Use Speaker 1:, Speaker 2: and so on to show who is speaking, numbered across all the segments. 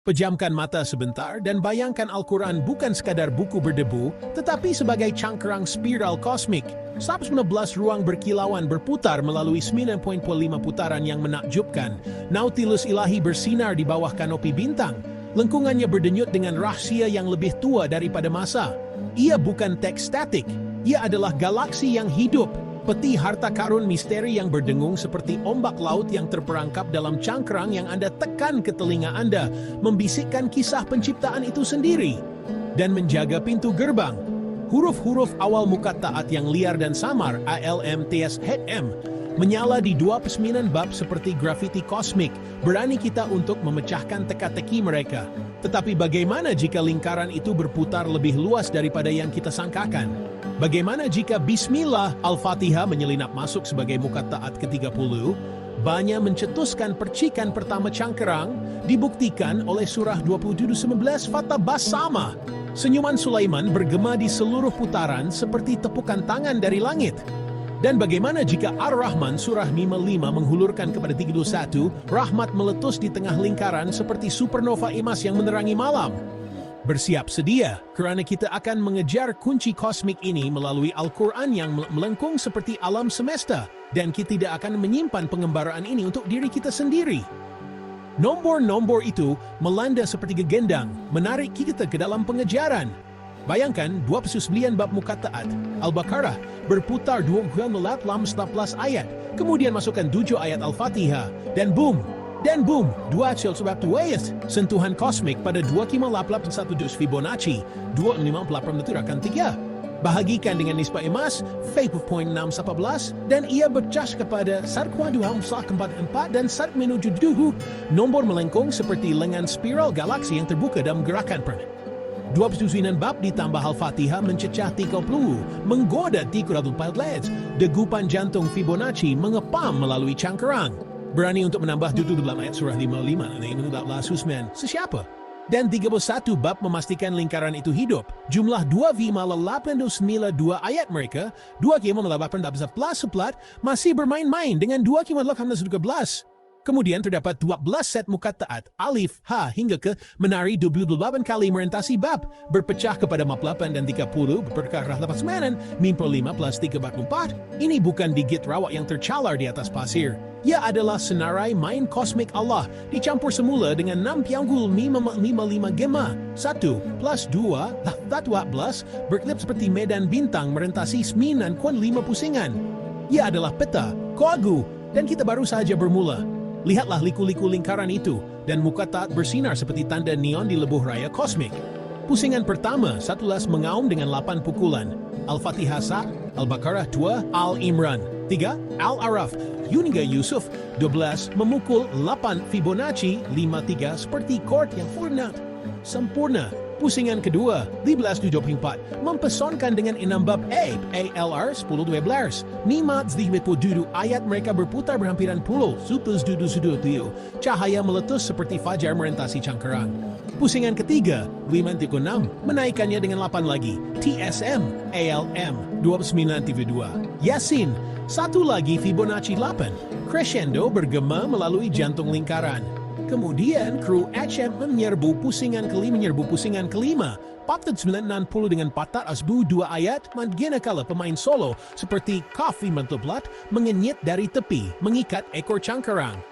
Speaker 1: Pejamkan mata sebentar dan bayangkan Al-Quran bukan sekadar buku berdebu, tetapi sebagai cangkerang spiral kosmik. 19 ruang berkilauan berputar melalui 9.5 putaran yang menakjubkan. Nautilus ilahi bersinar di bawah kanopi bintang. Lengkungannya berdenyut dengan rahasia yang lebih tua daripada masa. Ia bukan teks statik, ia adalah galaksi yang hidup. Peti harta karun misteri yang berdengung seperti ombak laut yang terperangkap dalam cangkerang yang Anda tekan ke telinga Anda, membisikkan kisah penciptaan itu sendiri dan menjaga pintu gerbang. Huruf-huruf awal muqatta'at yang liar dan samar, ALM, TS, HM, menyala di 29 bab seperti grafiti kosmik. Berani kita untuk memecahkan teka-teki mereka. Tetapi bagaimana jika lingkaran itu berputar lebih luas daripada yang kita sangkakan? Bagaimana jika Bismillah Al-Fatihah menyelinap masuk sebagai muqatta'at ke-30? Banya mencetuskan percikan pertama cangkerang, dibuktikan oleh surah 27:19 Fatah Basama. Senyuman Sulaiman bergema di seluruh putaran seperti tepukan tangan dari langit. Dan bagaimana jika Ar-Rahman surah 55 menghulurkan kepada 31, rahmat meletus di tengah lingkaran seperti supernova emas yang menerangi malam? Bersiap sedia, kerana kita akan mengejar kunci kosmik ini melalui Al-Quran yang melengkung seperti alam semesta, dan kita tidak akan menyimpan pengembaraan ini untuk diri kita sendiri. Nombor-nombor itu melanda seperti gegendang, menarik kita ke dalam pengejaran. Bayangkan 29 bab muqatta'at, Al-Baqarah, berputar 214 ayat, kemudian masukkan 7 ayat Al-Fatihah, dan boom, 2 sebab tuayas, sentuhan kosmik pada 2,881 Fibonacci, 2,58 Bahagikan dengan nisbah emas, 5.618, dan ia bercas kepada 1,244 dan 1 menuju 2, nombor melengkung seperti lengan spiral galaksi yang terbuka dalam gerakan perang. 29 bab ditambah Al-Fatihah mencecah 30, menggoda 314, degupan jantung Fibonacci mengepam melalui cangkerang. Berani untuk menambah duduk dalam ayat surah 55, Susman, sesiapa? Dan 31 bab memastikan lingkaran itu hidup. Jumlah 2,892 ayat mereka, 2,818 seplat, masih bermain-main dengan 2,813. Kemudian terdapat 12 set muqatta'at, alif, ha, hingga ke menari 28 kali merentasi bab, berpecah kepada 48 dan 30, berperkara 89, mim per 5 plus 3/4. Ini bukan digit rawak yang tercalar di atas pasir. Ia adalah senarai main kosmik Allah, dicampur semula dengan 6 pianggul mim 55 gema. 1 plus 2, 12, berkelip seperti medan bintang merentasi 9,5 pusingan. Ia adalah peta, koagu, dan kita baru saja bermula. Lihatlah liku-liku lingkaran itu, dan muqatta'at bersinar seperti tanda neon di lebuh raya kosmik. Pusingan pertama, 11 mengaum dengan 8 pukulan. Al-Fatihah 1, Al-Baqarah 2, Al-Imran 3, Al-Araf, hingga Yusuf 12 memukul 8 Fibonacci 53 seperti chord yang sempurna. Pusingan kedua, 15-24, mempesonkan dengan 6 bab ALR 10-12. Nimat duduk ayat mereka berputar berhampiran puluh, sutus dudu. Cahaya meletus seperti fajar merentasi cangkerang. Pusingan ketiga, 5-6, menaikkannya dengan 8 lagi. TSM, ALM, 29-2. Yasin, 1 lagi Fibonacci 8. Crescendo bergema melalui jantung lingkaran. Kemudian kru HM menyerbu pusingan kelima, patut 960 dengan patat asbu 2 ayat, manakala pemain solo seperti Kafi Mentoplat mengenyit dari tepi, mengikat ekor cangkerang.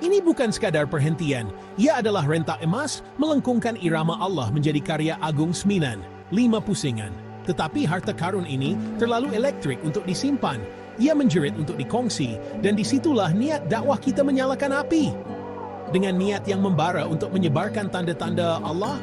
Speaker 1: Ini bukan sekadar perhentian, ia adalah rentak emas melengkungkan irama Allah menjadi karya agung 9, 5 pusingan. Tetapi harta karun ini terlalu elektrik untuk disimpan, ia menjerit untuk dikongsi, dan disitulah niat dakwah kita menyalakan api. Dengan niat yang membara untuk menyebarkan tanda-tanda Allah,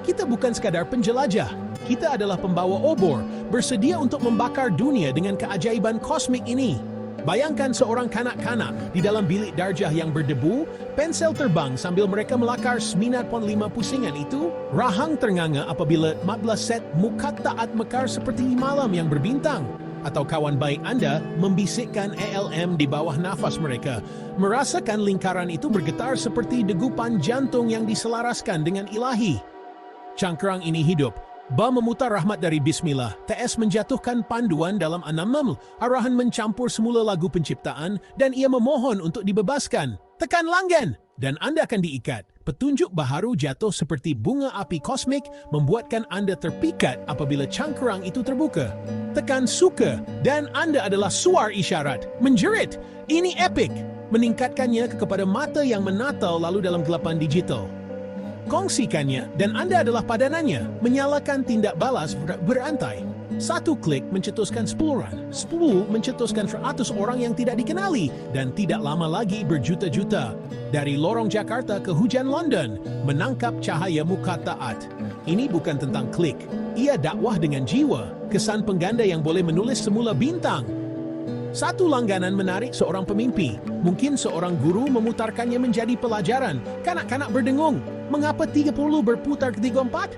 Speaker 1: kita bukan sekadar penjelajah. Kita adalah pembawa obor, bersedia untuk membakar dunia dengan keajaiban kosmik ini. Bayangkan seorang kanak-kanak di dalam bilik darjah yang berdebu, pensel terbang sambil mereka melakar 9.5 pusingan itu. Rahang ternganga apabila 14 set muqatta'at mekar seperti malam yang berbintang. Atau kawan baik Anda membisikkan ALM di bawah nafas mereka, merasakan lingkaran itu bergetar seperti degupan jantung yang diselaraskan dengan ilahi. Cangkerang ini hidup. Ba memutar rahmat dari Bismillah. TS menjatuhkan panduan dalam An-Naml. Arahan mencampur semula lagu penciptaan, dan ia memohon untuk dibebaskan. Tekan langgan, dan Anda akan diikat. Petunjuk baharu jatuh seperti bunga api kosmik membuatkan Anda terpikat apabila cangkerang itu terbuka. Tekan suka dan Anda adalah suar isyarat. Menjerit, ini epic. Meningkatkannya kepada mata yang menatal lalu dalam gelapan digital. Kongsikannya dan Anda adalah padanannya. Menyalakan tindak balas berantai. 1 klik mencetuskan 10 run, 10 mencetuskan 100 orang yang tidak dikenali, dan tidak lama lagi berjuta-juta. Dari lorong Jakarta ke hujan London, menangkap cahaya muka taat. Ini bukan tentang klik, ia dakwah dengan jiwa, kesan pengganda yang boleh menulis semula bintang. 1 langganan menarik seorang pemimpi, mungkin seorang guru memutarkannya menjadi pelajaran, kanak-kanak berdengung, mengapa 30 berputar ke 34?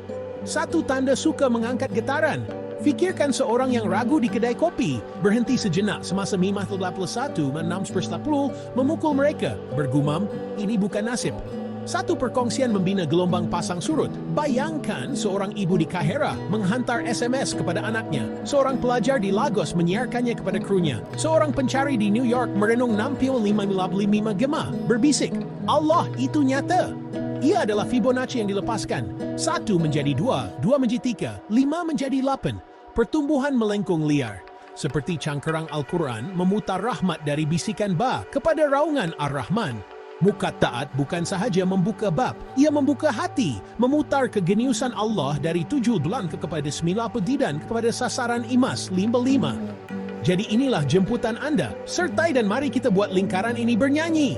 Speaker 1: 1 tanda suka mengangkat getaran. Fikirkan seorang yang ragu di kedai kopi, berhenti sejenak semasa Mimah 31 6/10 memukul mereka, bergumam, ini bukan nasib. 1 perkongsian membina gelombang pasang surut. Bayangkan seorang ibu di Kahira menghantar SMS kepada anaknya, seorang pelajar di Lagos menyiarkannya kepada krunya, seorang pencari di New York merenung nampil 5 gema, berbisik, Allah itu nyata. Ia adalah Fibonacci yang dilepaskan. 1 menjadi 2, 2 menjadi 3, 5 menjadi 8. Pertumbuhan melengkung liar. Seperti cangkerang Al-Quran memutar rahmat dari bisikan ba kepada raungan Ar-Rahman. Muka taat bukan sahaja membuka bab, ia membuka hati, memutar kegeniusan Allah dari 7 bulan kepada 9 pedidan kepada sasaran emas 55. Jadi inilah jemputan Anda. Sertai dan mari kita buat lingkaran ini bernyanyi.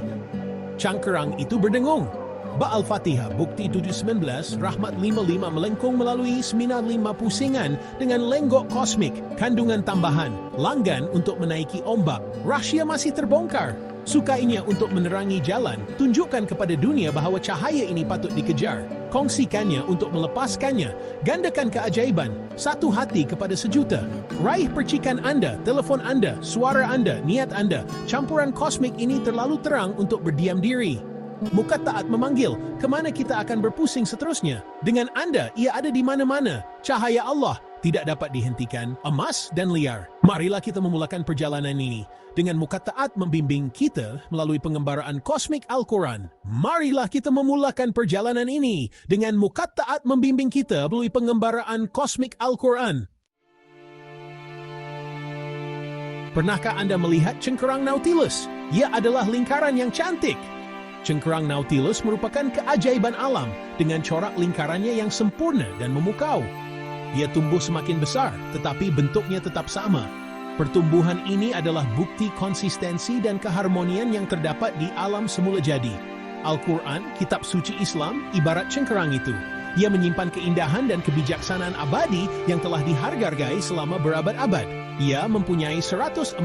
Speaker 1: Cangkerang itu berdengung. Ba Al-Fatihah, bukti 719, rahmat 55 melengkung melalui 95 pusingan dengan lenggok kosmik, kandungan tambahan, langgan untuk menaiki ombak. Rahsia masih terbongkar. Sukainya untuk menerangi jalan, tunjukkan kepada dunia bahawa cahaya ini patut dikejar. Kongsikannya untuk melepaskannya, gandakan keajaiban, 1 hati kepada 1 juta. Raih percikan Anda, telefon Anda, suara Anda, niat Anda. Campuran kosmik ini terlalu terang untuk berdiam diri. Muka taat memanggil, kemana kita akan berpusing seterusnya? Dengan Anda, ia ada di mana-mana. Cahaya Allah tidak dapat dihentikan, emas dan liar. Marilah kita memulakan perjalanan ini dengan muka taat membimbing kita melalui pengembaraan kosmik Al-Quran. Marilah kita memulakan perjalanan ini dengan muka taat membimbing kita melalui pengembaraan kosmik Al-Quran. Pernahkah Anda melihat cengkerang Nautilus? Ia adalah lingkaran yang cantik. Cengkerang Nautilus merupakan keajaiban alam dengan corak lingkarannya yang sempurna dan memukau. Ia tumbuh semakin besar, tetapi bentuknya tetap sama. Pertumbuhan ini adalah bukti konsistensi dan keharmonian yang terdapat di alam semula jadi. Al-Quran, kitab suci Islam, ibarat cengkerang itu. Ia menyimpan keindahan dan kebijaksanaan abadi yang telah dihargai selama berabad-abad. Ia mempunyai 114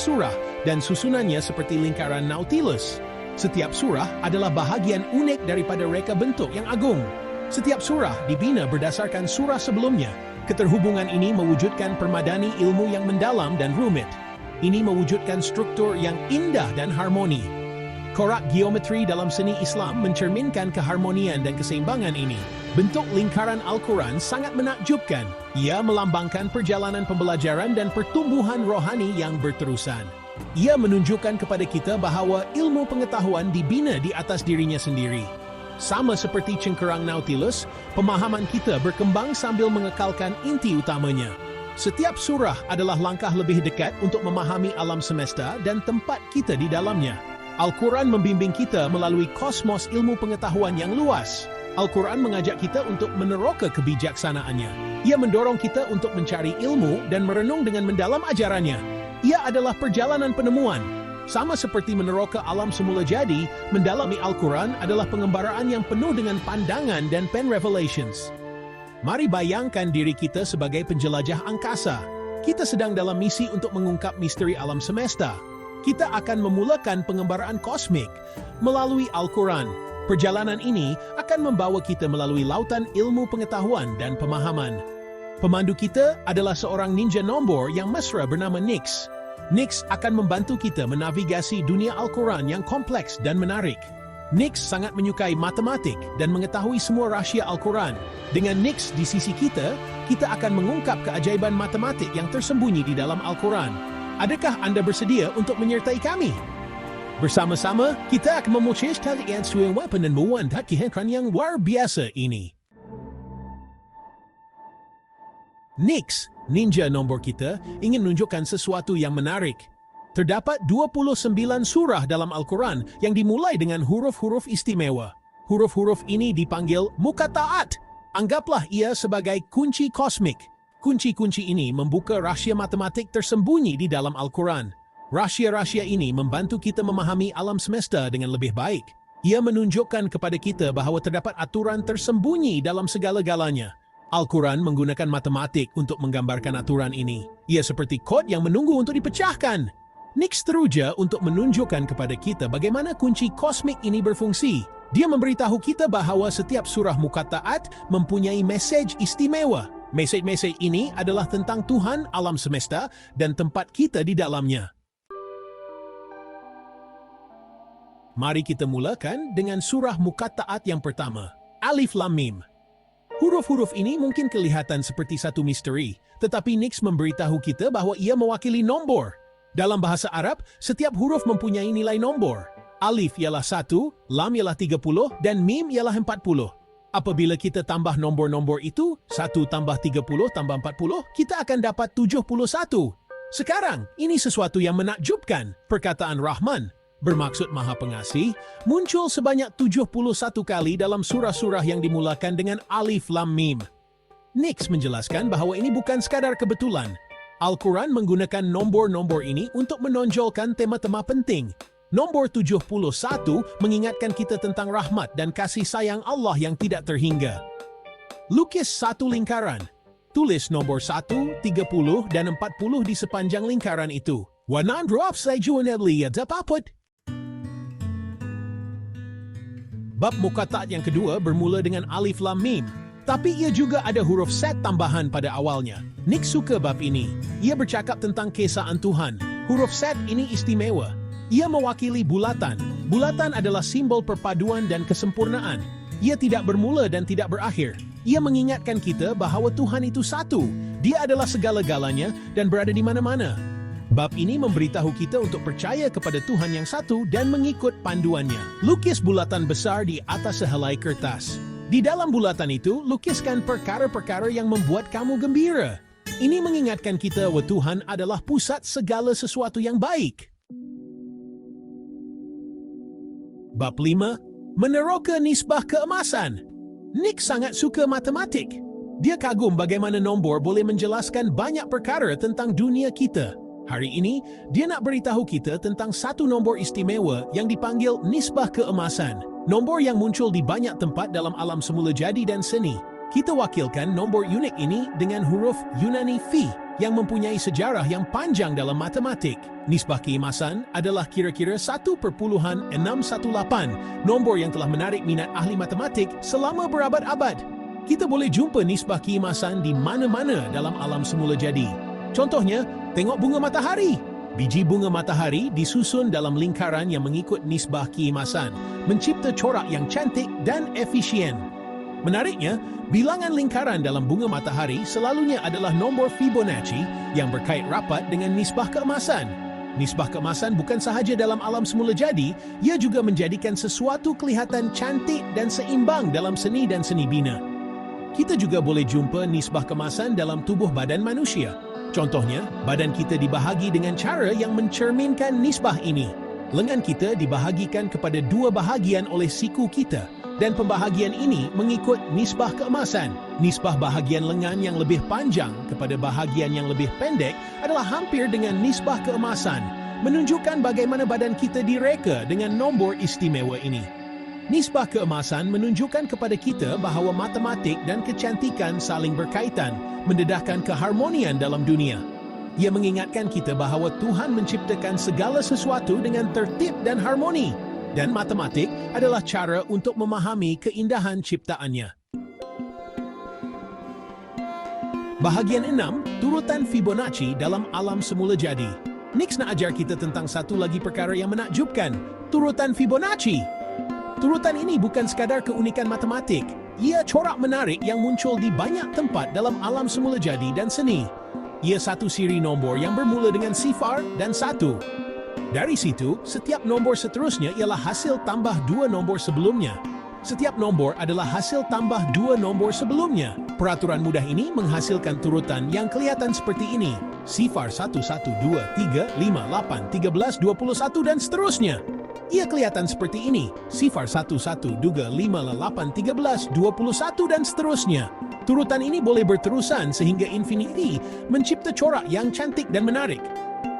Speaker 1: surah dan susunannya seperti lingkaran Nautilus. Setiap surah adalah bahagian unik daripada reka bentuk yang agung. Setiap surah dibina berdasarkan surah sebelumnya. Keterhubungan ini mewujudkan permadani ilmu yang mendalam dan rumit. Ini mewujudkan struktur yang indah dan harmoni. Korak geometri dalam seni Islam mencerminkan keharmonian dan keseimbangan ini. Bentuk lingkaran Al-Quran sangat menakjubkan. Ia melambangkan perjalanan pembelajaran dan pertumbuhan rohani yang berterusan. Ia menunjukkan kepada kita bahawa ilmu pengetahuan dibina di atas dirinya sendiri. Sama seperti cengkerang Nautilus, pemahaman kita berkembang sambil mengekalkan inti utamanya. Setiap surah adalah langkah lebih dekat untuk memahami alam semesta dan tempat kita di dalamnya. Al-Quran membimbing kita melalui kosmos ilmu pengetahuan yang luas. Al-Quran mengajak kita untuk meneroka kebijaksanaannya. Ia mendorong kita untuk mencari ilmu dan merenung dengan mendalam ajarannya. Ia adalah perjalanan penemuan. Sama seperti meneroka alam semula jadi, mendalami Al-Quran adalah pengembaraan yang penuh dengan pandangan dan pen revelations. Mari bayangkan diri kita sebagai penjelajah angkasa. Kita sedang dalam misi untuk mengungkap misteri alam semesta. Kita akan memulakan pengembaraan kosmik melalui Al-Quran. Perjalanan ini akan membawa kita melalui lautan ilmu pengetahuan dan pemahaman. Pemandu kita adalah seorang ninja nombor yang mesra bernama Nix. Nix akan membantu kita menavigasi dunia Al-Quran yang kompleks dan menarik. Nix sangat menyukai matematik dan mengetahui semua rahsia Al-Quran. Dengan Nix di sisi kita, kita akan mengungkap keajaiban matematik yang tersembunyi di dalam Al-Quran. Adakah Anda bersedia untuk menyertai kami? Bersama-sama, kita akan memukis talian suing weapon dan mewandat kehadiran yang luar biasa ini. Nyx, ninja nombor kita, ingin menunjukkan sesuatu yang menarik. Terdapat 29 surah dalam Al-Quran yang dimulai dengan huruf-huruf istimewa. Huruf-huruf ini dipanggil muqatta'at. Anggaplah ia sebagai kunci kosmik. Kunci-kunci ini membuka rahsia matematik tersembunyi di dalam Al-Quran. Rahsia-rahsia ini membantu kita memahami alam semesta dengan lebih baik. Ia menunjukkan kepada kita bahawa terdapat aturan tersembunyi dalam segala-galanya. Al-Quran menggunakan matematik untuk menggambarkan aturan ini. Ia seperti kod yang menunggu untuk dipecahkan. Nyx teruja untuk menunjukkan kepada kita bagaimana kunci kosmik ini berfungsi. Dia memberitahu kita bahawa setiap surah muqatta'at mempunyai mesej istimewa. Mesej-mesej ini adalah tentang Tuhan, alam semesta, dan tempat kita di dalamnya. Mari kita mulakan dengan surah muqatta'at yang pertama, Alif Lam Mim. Huruf-huruf ini mungkin kelihatan seperti satu misteri, tetapi Nyx memberitahu kita bahawa ia mewakili nombor. Dalam bahasa Arab, setiap huruf mempunyai nilai nombor. Alif ialah 1, Lam ialah 30, dan Mim ialah 40. Apabila kita tambah nombor-nombor itu, 1 tambah 30 tambah 40, kita akan dapat 71. Sekarang, ini sesuatu yang menakjubkan. Perkataan Rahman, bermaksud Maha Pengasih, muncul sebanyak 71 kali dalam surah-surah yang dimulakan dengan Alif Lam Mim. Nyx menjelaskan bahawa ini bukan sekadar kebetulan. Al-Quran menggunakan nombor-nombor ini untuk menonjolkan tema-tema penting. Nombor 71 mengingatkan kita tentang rahmat dan kasih sayang Allah yang tidak terhingga. Lukis satu lingkaran. Tulis nombor 1, 30, dan 40 di sepanjang lingkaran itu. Warna drop saja lihat dapat. Bab muqatta'at yang kedua bermula dengan Alif Lam Mim. Tapi ia juga ada huruf set tambahan pada awalnya. Nyx suka bab ini. Ia bercakap tentang keesaan Tuhan. Huruf set ini istimewa. Ia mewakili bulatan. Bulatan adalah simbol perpaduan dan kesempurnaan. Ia tidak bermula dan tidak berakhir. Ia mengingatkan kita bahawa Tuhan itu satu. Dia adalah segala-galanya dan berada di mana-mana. Bab ini memberitahu kita untuk percaya kepada Tuhan yang satu dan mengikut panduannya. Lukis bulatan besar di atas sehelai kertas. Di dalam bulatan itu, lukiskan perkara-perkara yang membuat kamu gembira. Ini mengingatkan kita bahwa Tuhan adalah pusat segala sesuatu yang baik. Bab 5. Meneroka nisbah keemasan. Nyx sangat suka matematik. Dia kagum bagaimana nombor boleh menjelaskan banyak perkara tentang dunia kita. Hari ini, dia nak beritahu kita tentang satu nombor istimewa yang dipanggil nisbah keemasan. Nombor yang muncul di banyak tempat dalam alam semula jadi dan seni. Kita wakilkan nombor unik ini dengan huruf Yunani Phi yang mempunyai sejarah yang panjang dalam matematik. Nisbah keemasan adalah kira-kira 1,618, nombor yang telah menarik minat ahli matematik selama berabad-abad. Kita boleh jumpa nisbah keemasan di mana-mana dalam alam semula jadi. Contohnya, tengok bunga matahari. Biji bunga matahari disusun dalam lingkaran yang mengikut nisbah keemasan, mencipta corak yang cantik dan efisien. Menariknya, bilangan lingkaran dalam bunga matahari selalunya adalah nombor Fibonacci yang berkait rapat dengan nisbah keemasan. Nisbah keemasan bukan sahaja dalam alam semula jadi, ia juga menjadikan sesuatu kelihatan cantik dan seimbang dalam seni dan seni bina. Kita juga boleh jumpa nisbah keemasan dalam tubuh badan manusia. Contohnya, badan kita dibahagi dengan cara yang mencerminkan nisbah ini. Lengan kita dibahagikan kepada dua bahagian oleh siku kita, dan pembahagian ini mengikut nisbah keemasan. Nisbah bahagian lengan yang lebih panjang kepada bahagian yang lebih pendek adalah hampir dengan nisbah keemasan, menunjukkan bagaimana badan kita direka dengan nombor istimewa ini. Nisbah keemasan menunjukkan kepada kita bahawa matematik dan kecantikan saling berkaitan, mendedahkan keharmonian dalam dunia. Ia mengingatkan kita bahawa Tuhan menciptakan segala sesuatu dengan tertib dan harmoni, dan matematik adalah cara untuk memahami keindahan ciptaannya. Bahagian 6, turutan Fibonacci dalam alam semula jadi. Nyx nak ajar kita tentang satu lagi perkara yang menakjubkan, turutan Fibonacci. Turutan ini bukan sekadar keunikan matematik. Ia corak menarik yang muncul di banyak tempat dalam alam semula jadi dan seni. Ia satu siri nombor yang bermula dengan sifar dan 1. Dari situ, setiap nombor seterusnya ialah hasil tambah dua nombor sebelumnya. Setiap nombor adalah hasil tambah dua nombor sebelumnya. Peraturan mudah ini menghasilkan turutan yang kelihatan seperti ini. Sifar 1, 1, 2, 3, 5, 8, 13, 21 dan seterusnya. Ia kelihatan seperti ini. Sifar 1, 1, 2, 5, 8, 13, 21 dan seterusnya. Turutan ini boleh berterusan sehingga infinity mencipta corak yang cantik dan menarik.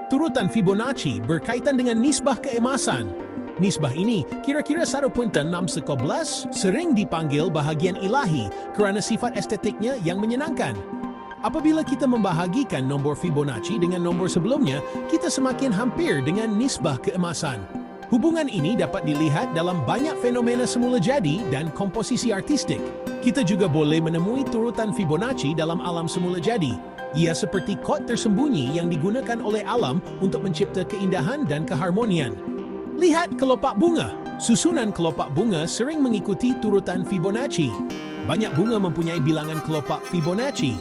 Speaker 1: Turutan Fibonacci berkaitan dengan nisbah keemasan. Nisbah ini kira-kira 1.611 sering dipanggil bahagian ilahi kerana sifat estetiknya yang menyenangkan. Apabila kita membahagikan nombor Fibonacci dengan nombor sebelumnya, kita semakin hampir dengan nisbah keemasan. Hubungan ini dapat dilihat dalam banyak fenomena semula jadi dan komposisi artistik. Kita juga boleh menemui turutan Fibonacci dalam alam semula jadi. Ia seperti kod tersembunyi yang digunakan oleh alam untuk mencipta keindahan dan keharmonian. Lihat kelopak bunga. Susunan kelopak bunga sering mengikuti turutan Fibonacci. Banyak bunga mempunyai bilangan kelopak Fibonacci.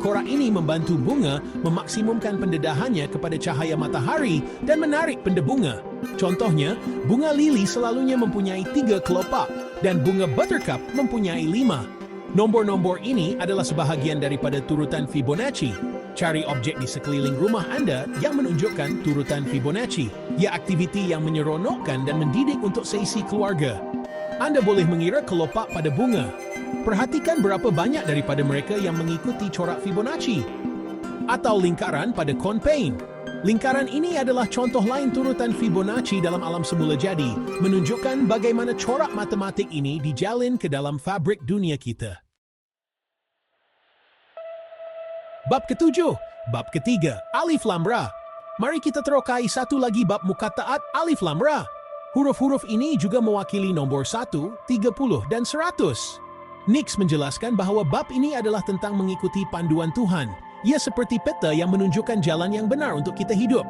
Speaker 1: Korak ini membantu bunga memaksimumkan pendedahannya kepada cahaya matahari dan menarik pendek bunga. Contohnya, bunga lili selalunya mempunyai 3 kelopak dan bunga buttercup mempunyai 5. Nombor-nombor ini adalah sebahagian daripada turutan Fibonacci. Cari objek di sekeliling rumah Anda yang menunjukkan turutan Fibonacci. Ia aktiviti yang menyeronokkan dan mendidik untuk seisi keluarga. Anda boleh mengira kelopak pada bunga. Perhatikan berapa banyak daripada mereka yang mengikuti corak Fibonacci. Atau lingkaran pada cone pane. Lingkaran ini adalah contoh lain turutan Fibonacci dalam alam semula jadi, menunjukkan bagaimana corak matematik ini dijalin ke dalam fabrik dunia kita. Bab ketujuh, bab ketiga, alif lam ra. Mari kita terokai satu lagi bab mukataat alif lam ra. Huruf-huruf ini juga mewakili nombor 1, 30 dan 100. Nix menjelaskan bahawa bab ini adalah tentang mengikuti panduan Tuhan. Ia seperti peta yang menunjukkan jalan yang benar untuk kita hidup.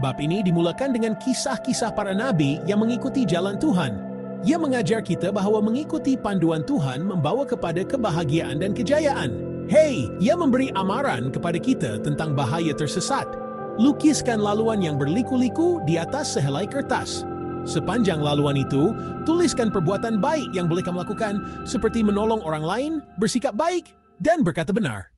Speaker 1: Bab ini dimulakan dengan kisah-kisah para nabi yang mengikuti jalan Tuhan. Ia mengajar kita bahawa mengikuti panduan Tuhan membawa kepada kebahagiaan dan kejayaan. Hey, ia memberi amaran kepada kita tentang bahaya tersesat. Lukiskan laluan yang berliku-liku di atas sehelai kertas. Sepanjang laluan itu, tuliskan perbuatan baik yang boleh kamu lakukan, seperti menolong orang lain, bersikap baik, dan berkata benar.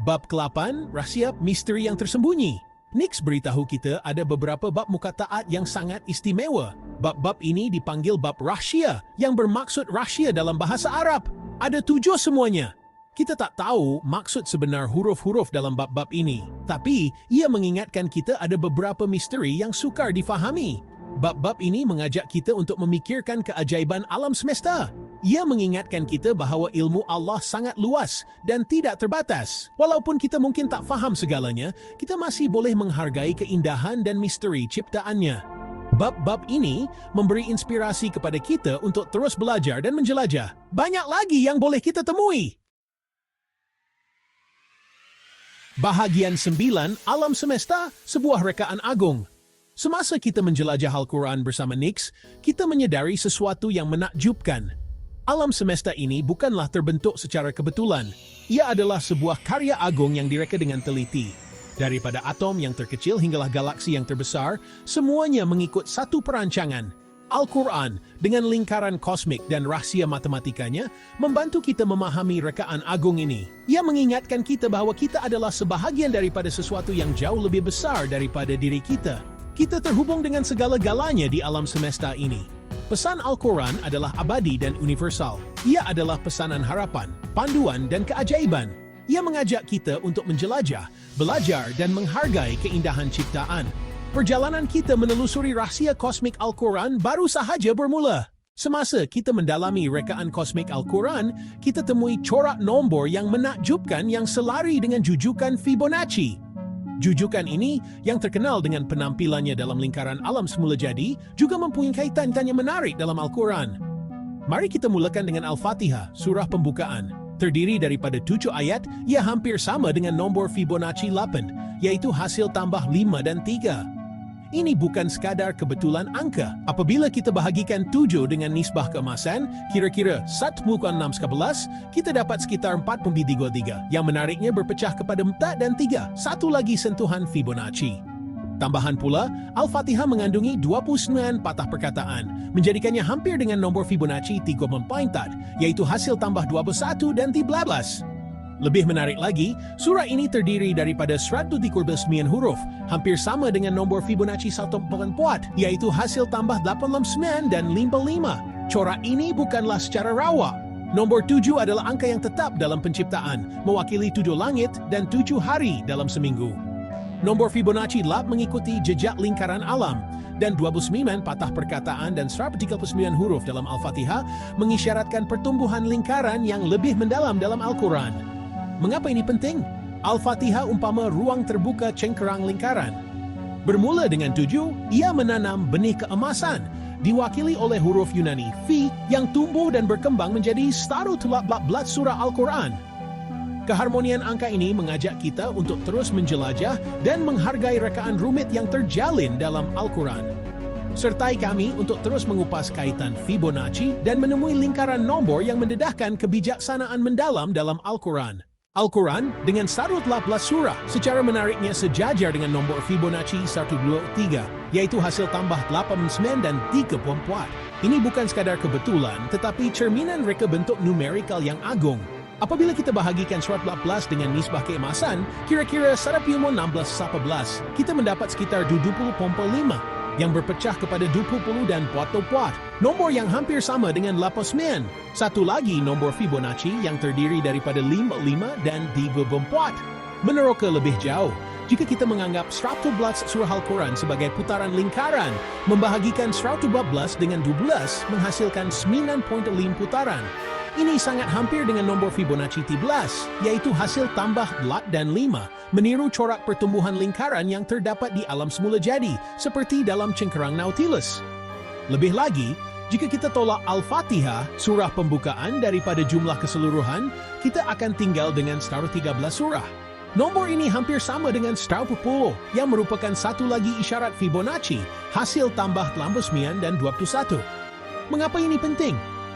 Speaker 1: Bab ke-8, rahsia misteri yang tersembunyi. Nix beritahu kita ada beberapa bab mukataat yang sangat istimewa. Bab-bab ini dipanggil bab rahsia, yang bermaksud rahsia dalam bahasa Arab. Ada 7 semuanya. Kita tak tahu maksud sebenar huruf-huruf dalam bab-bab ini, tapi ia mengingatkan kita ada beberapa misteri yang sukar difahami. Bab-bab ini mengajak kita untuk memikirkan keajaiban alam semesta. Ia mengingatkan kita bahawa ilmu Allah sangat luas dan tidak terbatas. Walaupun kita mungkin tak faham segalanya, kita masih boleh menghargai keindahan dan misteri ciptaannya. Bab-bab ini memberi inspirasi kepada kita untuk terus belajar dan menjelajah. Banyak lagi yang boleh kita temui. Bahagian 9, Alam Semesta, sebuah rekaan agung. Semasa kita menjelajah Al-Quran bersama Nix, kita menyadari sesuatu yang menakjubkan. Alam semesta ini bukanlah terbentuk secara kebetulan. Ia adalah sebuah karya agung yang direka dengan teliti. Daripada atom yang terkecil hinggalah galaksi yang terbesar, semuanya mengikut satu perancangan. Al-Quran, dengan lingkaran kosmik dan rahsia matematikanya, membantu kita memahami rekaan agung ini. Ia mengingatkan kita bahawa kita adalah sebahagian daripada sesuatu yang jauh lebih besar daripada diri kita. Kita terhubung dengan segala-galanya di alam semesta ini. Pesan Al-Quran adalah abadi dan universal. Ia adalah pesanan harapan, panduan dan keajaiban. Ia mengajak kita untuk menjelajah, belajar dan menghargai keindahan ciptaan. Perjalanan kita menelusuri rahsia kosmik Al-Quran baru sahaja bermula. Semasa kita mendalami rekaan kosmik Al-Quran, kita temui corak nombor yang menakjubkan yang selari dengan jujukan Fibonacci. Jujukan ini, yang terkenal dengan penampilannya dalam lingkaran alam semula jadi, juga mempunyai kaitan yang menarik dalam Al-Quran. Mari kita mulakan dengan Al-Fatihah, surah pembukaan. Terdiri daripada 7 ayat, ia hampir sama dengan nombor Fibonacci 8, yaitu hasil tambah 5 dan 3. Ini bukan sekadar kebetulan angka. Apabila kita bahagikan 7 dengan nisbah keemasan, kira-kira 1,611, kita dapat sekitar 4,33. Yang menariknya berpecah kepada 4 dan 3. Satu lagi sentuhan Fibonacci. Tambahan pula, Al-Fatihah mengandungi 29 patah perkataan, menjadikannya hampir dengan nombor Fibonacci 3,4, yaitu hasil tambah 21 dan 13. Lebih menarik lagi, surah ini terdiri daripada 139 huruf, hampir sama dengan nombor Fibonacci 1,4, yaitu hasil tambah 89 dan 55. Corak ini bukanlah secara rawa. Nombor 7 adalah angka yang tetap dalam penciptaan, mewakili 7 langit dan 7 hari dalam seminggu. Nombor Fibonacci lap mengikuti jejak lingkaran alam, dan 29 patah perkataan dan 139 huruf dalam Al-Fatihah mengisyaratkan pertumbuhan lingkaran yang lebih mendalam dalam Al-Quran. Mengapa ini penting? Al-Fatihah umpama ruang terbuka cengkerang lingkaran. Bermula dengan 7, ia menanam benih keemasan, diwakili oleh huruf Yunani Fi yang tumbuh dan berkembang menjadi 114 surah Al-Quran. Keharmonian angka ini mengajak kita untuk terus menjelajah dan menghargai rekaan rumit yang terjalin dalam Al-Quran. Sertai kami untuk terus mengupas kaitan Fibonacci dan menemui lingkaran nombor yang mendedahkan kebijaksanaan mendalam dalam Al-Quran. Al-Quran dengan 118 surah secara menariknya sejajar dengan nombor Fibonacci 123, yaitu hasil tambah 89 dan 34. Ini bukan sekadar kebetulan, tetapi cerminan reka bentuk numerikal yang agung. Apabila kita bahagikan 114 dengan nisbah keemasan, kira-kira 1611, kita mendapat sekitar 20,5 yang berpecah kepada 20 dan 44. Nombor yang hampir sama dengan 89. Satu lagi nombor Fibonacci yang terdiri daripada 55 dan 34. Meneroka lebih jauh, jika kita menganggap 112 surah Al-Quran sebagai putaran lingkaran, membahagikan 112 dengan 12 menghasilkan 9.5 putaran. Ini sangat hampir dengan nombor Fibonacci 13, yaitu hasil tambah 8 dan 5, meniru corak pertumbuhan lingkaran yang terdapat di alam semula jadi, seperti dalam cengkerang Nautilus. Lebih lagi, jika kita tolak Al-Fatihah, surah pembukaan daripada jumlah keseluruhan, kita akan tinggal dengan 113 surah. Nombor ini hampir sama dengan 110, yang merupakan satu lagi isyarat Fibonacci, hasil tambah 89 dan 21. Mengapa ini penting?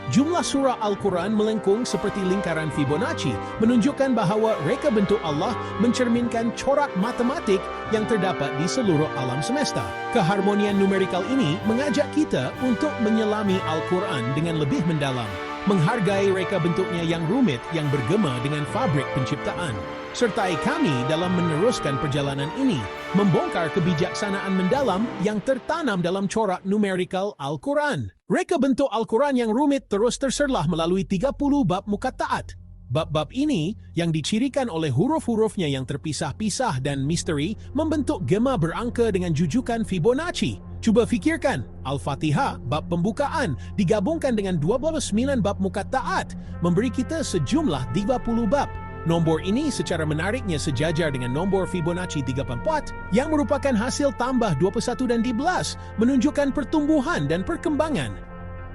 Speaker 1: Jumlah surah Al-Quran melengkung seperti lingkaran Fibonacci, menunjukkan bahawa reka bentuk Allah mencerminkan corak matematik yang terdapat di seluruh alam semesta. Keharmonian numerikal ini mengajak kita untuk menyelami Al-Quran dengan lebih mendalam, menghargai reka bentuknya yang rumit yang bergema dengan fabrik penciptaan. Sertai kami dalam meneruskan perjalanan ini, membongkar kebijaksanaan mendalam yang tertanam dalam corak numerikal Al-Quran. Reka bentuk Al-Quran yang rumit terus terserlah melalui 30 bab muqatta'at. Bab-bab ini, yang dicirikan oleh huruf-hurufnya yang terpisah-pisah dan misteri, membentuk gema berangka dengan jujukan Fibonacci. Cuba fikirkan, Al-Fatihah, bab pembukaan, digabungkan dengan 29 bab muqatta'at, memberi kita sejumlah 30 bab. Nombor ini secara menariknya sejajar dengan nombor Fibonacci 34 yang merupakan hasil tambah 21 dan 12, menunjukkan pertumbuhan dan perkembangan.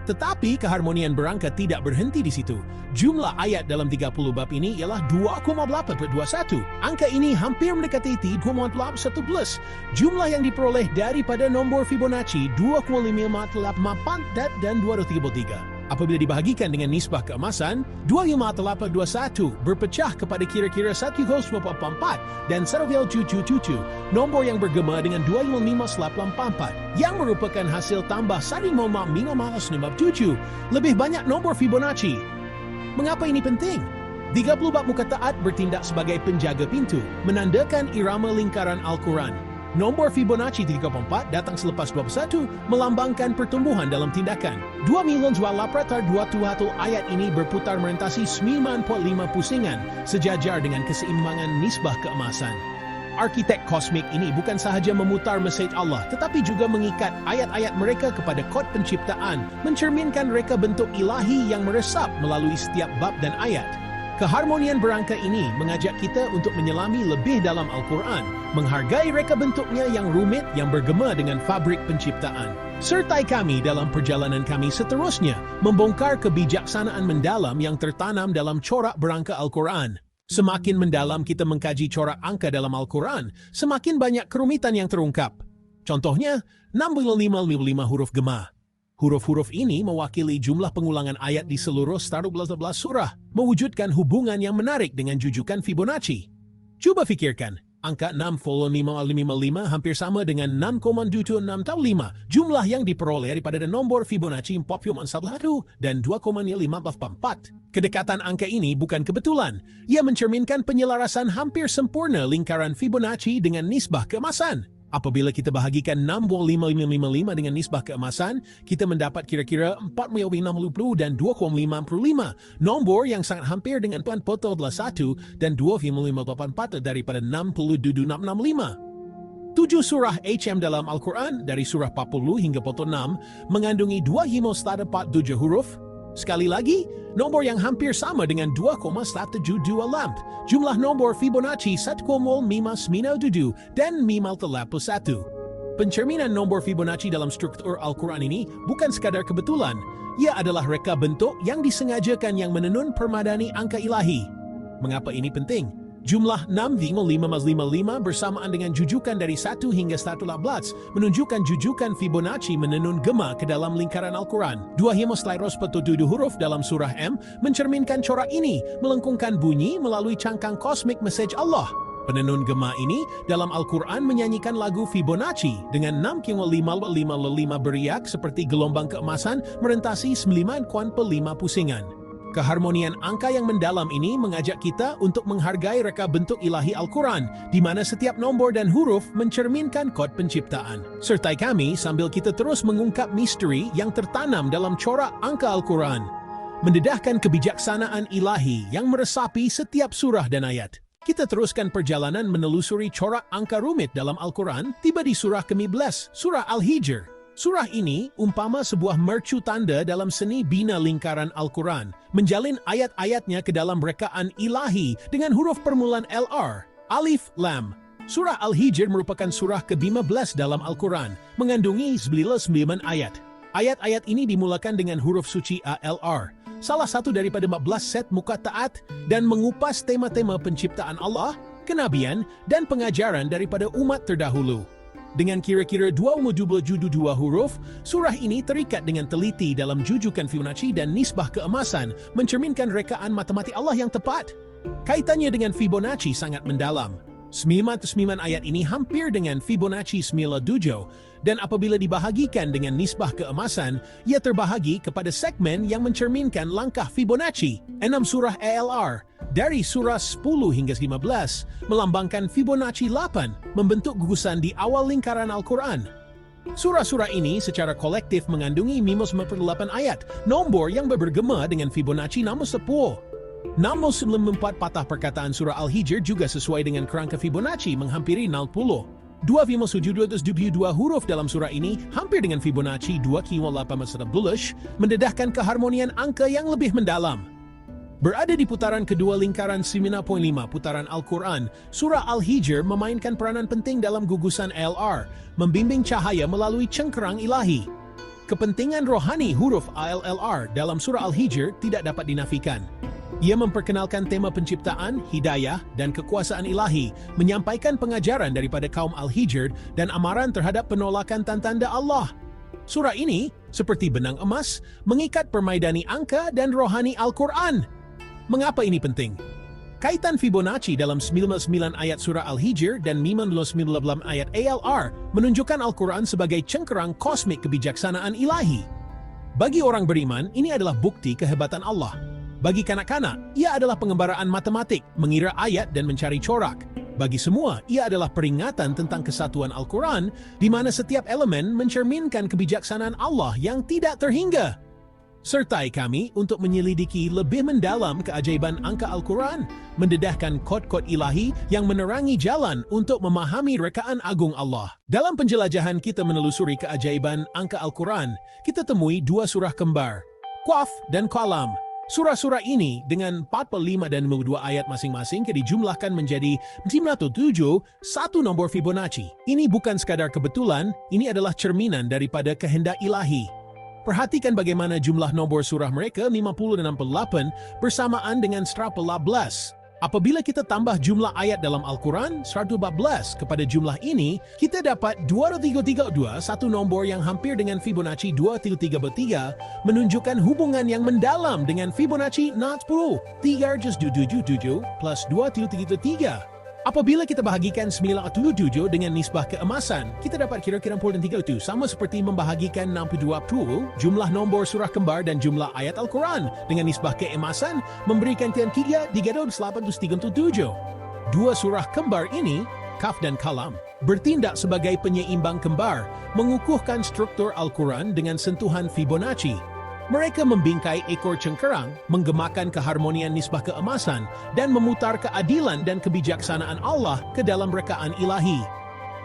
Speaker 1: Tetapi keharmonian berangka tidak berhenti di situ. Jumlah ayat dalam 30 bab ini ialah 2,821. Angka ini hampir mendekati 3,11. Jumlah yang diperoleh daripada nombor Fibonacci 2,584 dan 233. Apabila dibahagikan dengan nisbah keemasan, 2,821 berpecah kepada kira-kira 1,4 dan 1,777, nombor yang bergema dengan 2,584, yang merupakan hasil tambah 1,557, lebih banyak nombor Fibonacci. Mengapa ini penting? 30 bab muqatta'at bertindak sebagai penjaga pintu, menandakan irama lingkaran Al-Quran. Nombor Fibonacci 34 datang selepas 21, melambangkan pertumbuhan dalam tindakan. 2,821 ayat ini berputar merentasi 9.5 pusingan, sejajar dengan keseimbangan nisbah keemasan. Arkitek kosmik ini bukan sahaja memutar mesej Allah, tetapi juga mengikat ayat-ayat mereka kepada kod penciptaan, mencerminkan reka bentuk ilahi yang meresap melalui setiap bab dan ayat. Keharmonian berangka ini mengajak kita untuk menyelami lebih dalam Al-Quran, menghargai reka bentuknya yang rumit yang bergema dengan fabrik penciptaan. Sertai kami dalam perjalanan kami seterusnya, membongkar kebijaksanaan mendalam yang tertanam dalam corak berangka Al-Quran. Semakin mendalam kita mengkaji corak angka dalam Al-Quran, semakin banyak kerumitan yang terungkap. Contohnya, 6555 huruf gema. Huruf-huruf ini mewakili jumlah pengulangan ayat di seluruh 111 surah, mewujudkan hubungan yang menarik dengan jujukan Fibonacci. Coba pikirkan, angka 6555 hampir sama dengan 6,265, jumlah yang diperoleh daripada nombor Fibonacci 41 dan 2,544. Kedekatan angka ini bukan kebetulan, ia mencerminkan penyelarasan hampir sempurna lingkaran Fibonacci dengan nisbah keemasan. Apabila kita bahagikan 6,5555 dengan nisbah keemasan, kita mendapat kira-kira 4,60 dan 2,55. Nombor yang sangat hampir dengan 41 dan 2,584 daripada 60,665. 7 surah HM dalam Al-Quran, dari surah 40 hingga 46, mengandungi 2,147 huruf. Sekali lagi, nombor yang hampir sama dengan 2,172 lamp. Jumlah nombor Fibonacci 1,597 dan 531. Pencerminan nombor Fibonacci dalam struktur Al-Quran ini bukan sekadar kebetulan. Ia adalah reka bentuk yang disengajakan yang menenun permadani angka ilahi. Mengapa ini penting? Jumlah 6,555 bersamaan dengan jujukan dari 1 hingga 114 menunjukkan jujukan Fibonacci menenun gema ke dalam lingkaran Al-Quran. 2,147 huruf dalam surah M mencerminkan corak ini melengkungkan bunyi melalui cangkang kosmik mesej Allah. Penenun gema ini dalam Al-Quran menyanyikan lagu Fibonacci dengan 6,555 beriak seperti gelombang keemasan merentasi 9,5 pusingan. Keharmonian angka yang mendalam ini mengajak kita untuk menghargai reka bentuk ilahi Al-Quran, di mana setiap nombor dan huruf mencerminkan kod penciptaan. Sertai kami sambil kita terus mengungkap misteri yang tertanam dalam corak angka Al-Quran, mendedahkan kebijaksanaan ilahi yang meresapi setiap surah dan ayat. Kita teruskan perjalanan menelusuri corak angka rumit dalam Al-Quran, tiba di surah ke-15, surah Al-Hijr. Surah ini umpama sebuah mercu tanda dalam seni bina lingkaran Al-Quran, menjalin ayat-ayatnya ke dalam rekaan ilahi dengan huruf permulaan LR, Alif, Lam. Surah Al-Hijr merupakan surah ke-15 dalam Al-Quran, mengandungi 99 ayat. Ayat-ayat ini dimulakan dengan huruf suci ALR, salah satu daripada 14 set muka taat, dan mengupas tema-tema penciptaan Allah, kenabian, dan pengajaran daripada umat terdahulu. Dengan kira-kira 22 huruf, surah ini terikat dengan teliti dalam jujukan Fibonacci dan nisbah keemasan, mencerminkan rekaan matematik Allah yang tepat. Kaitannya dengan Fibonacci sangat mendalam. 99 ayat ini hampir dengan Fibonacci 97, dan apabila dibahagikan dengan nisbah keemasan, ia terbahagi kepada segmen yang mencerminkan langkah Fibonacci. 6 surah ALR, dari surah 10 hingga 15, melambangkan Fibonacci 8, membentuk gugusan di awal lingkaran Al-Quran. Surah-surah ini secara kolektif mengandungi 58 ayat, nombor yang bergema dengan Fibonacci nomor 10. 694 patah perkataan surah Al-Hijr juga sesuai dengan kerangka Fibonacci menghampiri 0. 2,772 huruf dalam surah ini hampir dengan Fibonacci 2,812, mendedahkan keharmonian angka yang lebih mendalam. Berada di putaran kedua lingkaran 9.5 putaran Al-Quran, surah Al-Hijr memainkan peranan penting dalam gugusan ALR, membimbing cahaya melalui cengkerang ilahi. Kepentingan rohani huruf ALLR dalam surah Al-Hijr tidak dapat dinafikan. Ia memperkenalkan tema penciptaan, hidayah, dan kekuasaan ilahi, menyampaikan pengajaran daripada kaum Al-Hijr dan amaran terhadap penolakan tanda-tanda Allah. Surah ini, seperti benang emas, mengikat permaidani angka dan rohani Al-Quran. Mengapa ini penting? Kaitan Fibonacci dalam 99 ayat surah Al-Hijr dan 59 ayat ALR menunjukkan Al-Quran sebagai cengkerang kosmik kebijaksanaan ilahi. Bagi orang beriman, ini adalah bukti kehebatan Allah. Bagi kanak-kanak, ia adalah pengembaraan matematik, mengira ayat dan mencari corak. Bagi semua, ia adalah peringatan tentang kesatuan Al-Quran, di mana setiap elemen mencerminkan kebijaksanaan Allah yang tidak terhingga. Sertai kami untuk menyelidiki lebih mendalam keajaiban angka Al-Quran, mendedahkan kod-kod ilahi yang menerangi jalan untuk memahami rekaan agung Allah. Dalam penjelajahan kita menelusuri keajaiban angka Al-Quran, kita temui dua surah kembar, Qaf dan Qalam. Surah-surah ini dengan 45 dan 52 ayat masing-masing dijumlahkan menjadi 907, satu nombor Fibonacci. Ini bukan sekadar kebetulan, ini adalah cerminan daripada kehendak ilahi. Perhatikan bagaimana jumlah nombor surah mereka 50 dan 68 bersamaan dengan 114. Apabila kita tambah jumlah ayat dalam Al-Quran 114 kepada jumlah ini, kita dapat 2332, satu nombor yang hampir dengan Fibonacci 2333, menunjukkan hubungan yang mendalam dengan Fibonacci 10, 377 plus 2333. Apabila kita bahagikan 977 dengan nisbah keemasan, kita dapat kira-kira 43 sama seperti membahagikan 62 jumlah nombor surah kembar dan jumlah ayat Al-Quran dengan nisbah keemasan memberikan kita 337. Dua surah kembar ini, Kaf dan Kalam, bertindak sebagai penyeimbang kembar, mengukuhkan struktur Al-Quran dengan sentuhan Fibonacci. Mereka membingkai ekor cengkerang, menggemakan keharmonian nisbah keemasan, dan memutar keadilan dan kebijaksanaan Allah ke dalam rekaan ilahi.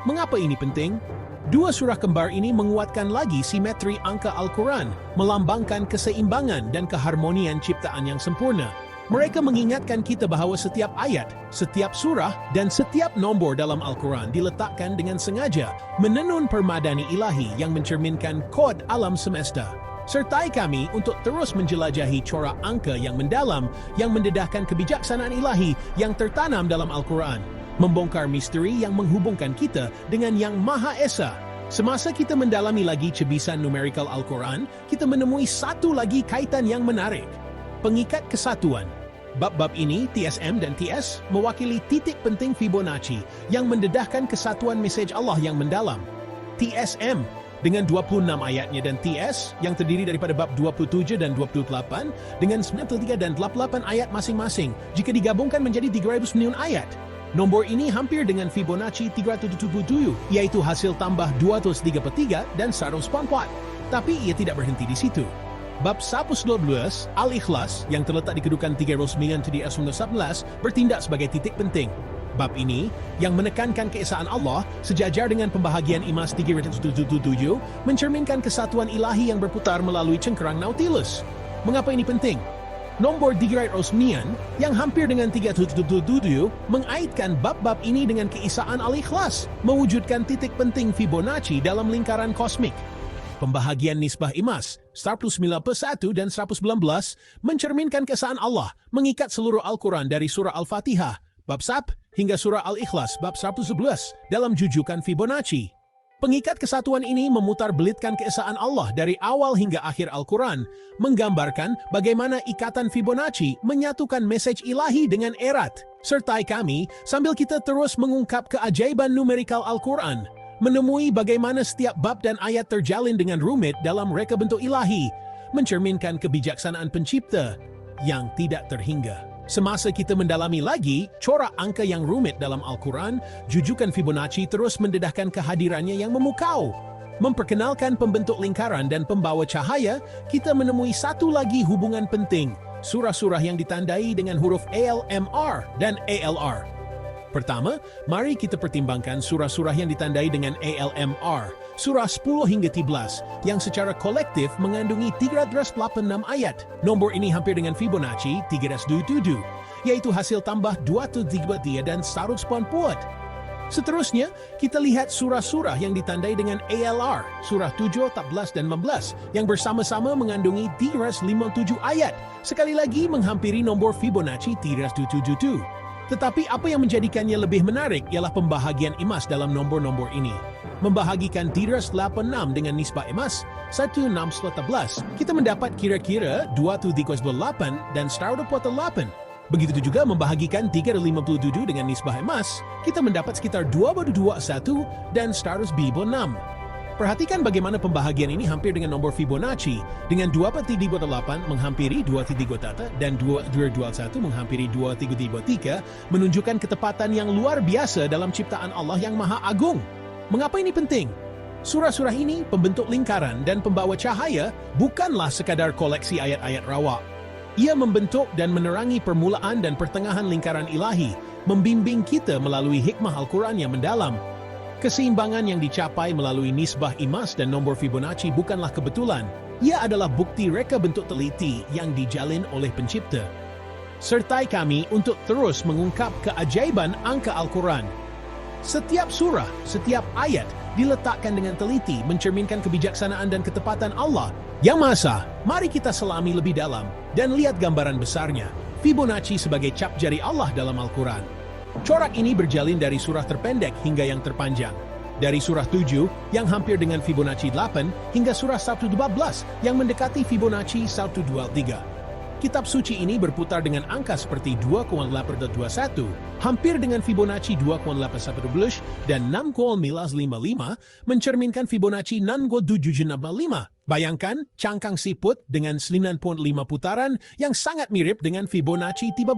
Speaker 1: Mengapa ini penting? Dua surah kembar ini menguatkan lagi simetri angka Al-Quran, melambangkan keseimbangan dan keharmonian ciptaan yang sempurna. Mereka mengingatkan kita bahawa setiap ayat, setiap surah, dan setiap nombor dalam Al-Quran diletakkan dengan sengaja menenun permadani ilahi yang mencerminkan kod alam semesta. Sertai kami untuk terus menjelajahi corak angka yang mendalam yang mendedahkan kebijaksanaan ilahi yang tertanam dalam Al-Quran, membongkar misteri yang menghubungkan kita dengan Yang Maha Esa. Semasa kita mendalami lagi cebisan numerikal Al-Quran, kita menemui satu lagi kaitan yang menarik. Pengikat kesatuan. Bab-bab ini, TSM dan TS, mewakili titik penting Fibonacci yang mendedahkan kesatuan mesej Allah yang mendalam. TSM dengan 26 ayatnya dan TS yang terdiri daripada bab 27 dan 28 dengan 93 dan 88 ayat masing-masing jika digabungkan menjadi 309 ayat. Nombor ini hampir dengan Fibonacci 377, yaitu hasil tambah 233 dan 104. Tapi ia tidak berhenti di situ. Bab 112 Al-Ikhlas yang terletak di kedudukan 309 di S11 bertindak sebagai titik penting. Bab ini, yang menekankan keesaan Allah sejajar dengan pembahagian Imas 377, mencerminkan kesatuan ilahi yang berputar melalui cengkerang Nautilus. Mengapa ini penting? Nombor 309 yang hampir dengan 377 mengaitkan bab-bab ini dengan keesaan Al-Ikhlas, mewujudkan titik penting Fibonacci dalam lingkaran kosmik. Pembahagian nisbah Imas 191 dan 119 mencerminkan keesaan Allah mengikat seluruh Al-Quran dari surah Al-Fatihah, bab Sab, hingga surah Al-Ikhlas bab 111 dalam jujukan Fibonacci. Pengikat kesatuan ini memutar belitkan keesaan Allah dari awal hingga akhir Al-Quran, menggambarkan bagaimana ikatan Fibonacci menyatukan mesej ilahi dengan erat. Sertai kami sambil kita terus mengungkap keajaiban numerikal Al-Quran, menemui bagaimana setiap bab dan ayat terjalin dengan rumit dalam reka bentuk ilahi, mencerminkan kebijaksanaan pencipta yang tidak terhingga. Semasa kita mendalami lagi corak angka yang rumit dalam Al-Quran, jujukan Fibonacci terus mendedahkan kehadirannya yang memukau. Memperkenalkan pembentuk lingkaran dan pembawa cahaya, kita menemui satu lagi hubungan penting, surah-surah yang ditandai dengan huruf ALMR dan ALR. Pertama, mari kita pertimbangkan surah-surah yang ditandai dengan ALMR, surah 10 hingga 13, yang secara kolektif mengandungi 386 ayat. Nombor ini hampir dengan Fibonacci 327, yaitu hasil tambah 233 dan 104. Seterusnya, kita lihat surah-surah yang ditandai dengan ALR, surah 7, 14, dan 15, yang bersama-sama mengandungi 357 ayat, sekali lagi menghampiri nombor Fibonacci 377. Tetapi apa yang menjadikannya lebih menarik ialah pembahagian Imas dalam nombor-nombor ini. Membahagikan 386 dengan nisbah Imas 1611, kita mendapat kira-kira 238 dan 108. Begitu juga membahagikan 357 dengan nisbah Imas, kita mendapat sekitar 221 dan 106. Perhatikan bagaimana pembahagian ini hampir dengan nombor Fibonacci, dengan 2.38 menghampiri 2.3 dan 2.21 menghampiri 2.3, menunjukkan ketepatan yang luar biasa dalam ciptaan Allah yang Maha Agung. Mengapa ini penting? Surah-surah ini, pembentuk lingkaran dan pembawa cahaya, bukanlah sekadar koleksi ayat-ayat rawa. Ia membentuk dan menerangi permulaan dan pertengahan lingkaran ilahi, membimbing kita melalui hikmah Al-Quran yang mendalam. Keseimbangan yang dicapai melalui nisbah Imas dan nombor Fibonacci bukanlah kebetulan. Ia adalah bukti reka bentuk teliti yang dijalin oleh pencipta. Sertai kami untuk terus mengungkap keajaiban angka Al-Quran. Setiap surah, setiap ayat diletakkan dengan teliti mencerminkan kebijaksanaan dan ketepatan Allah yang Maha Esa. Mari kita selami lebih dalam dan lihat gambaran besarnya. Fibonacci sebagai cap jari Allah dalam Al-Quran. Corak ini berjalin dari surah terpendek hingga yang terpanjang. Dari surah 7 yang hampir dengan Fibonacci 8 hingga surah 112 yang mendekati Fibonacci 123. Kitab suci ini berputar dengan angka seperti 2,821, hampir dengan Fibonacci 2,812 dan 6,955, mencerminkan Fibonacci 6,765. Bayangkan cangkang siput dengan 9.5 putaran yang sangat mirip dengan Fibonacci 13.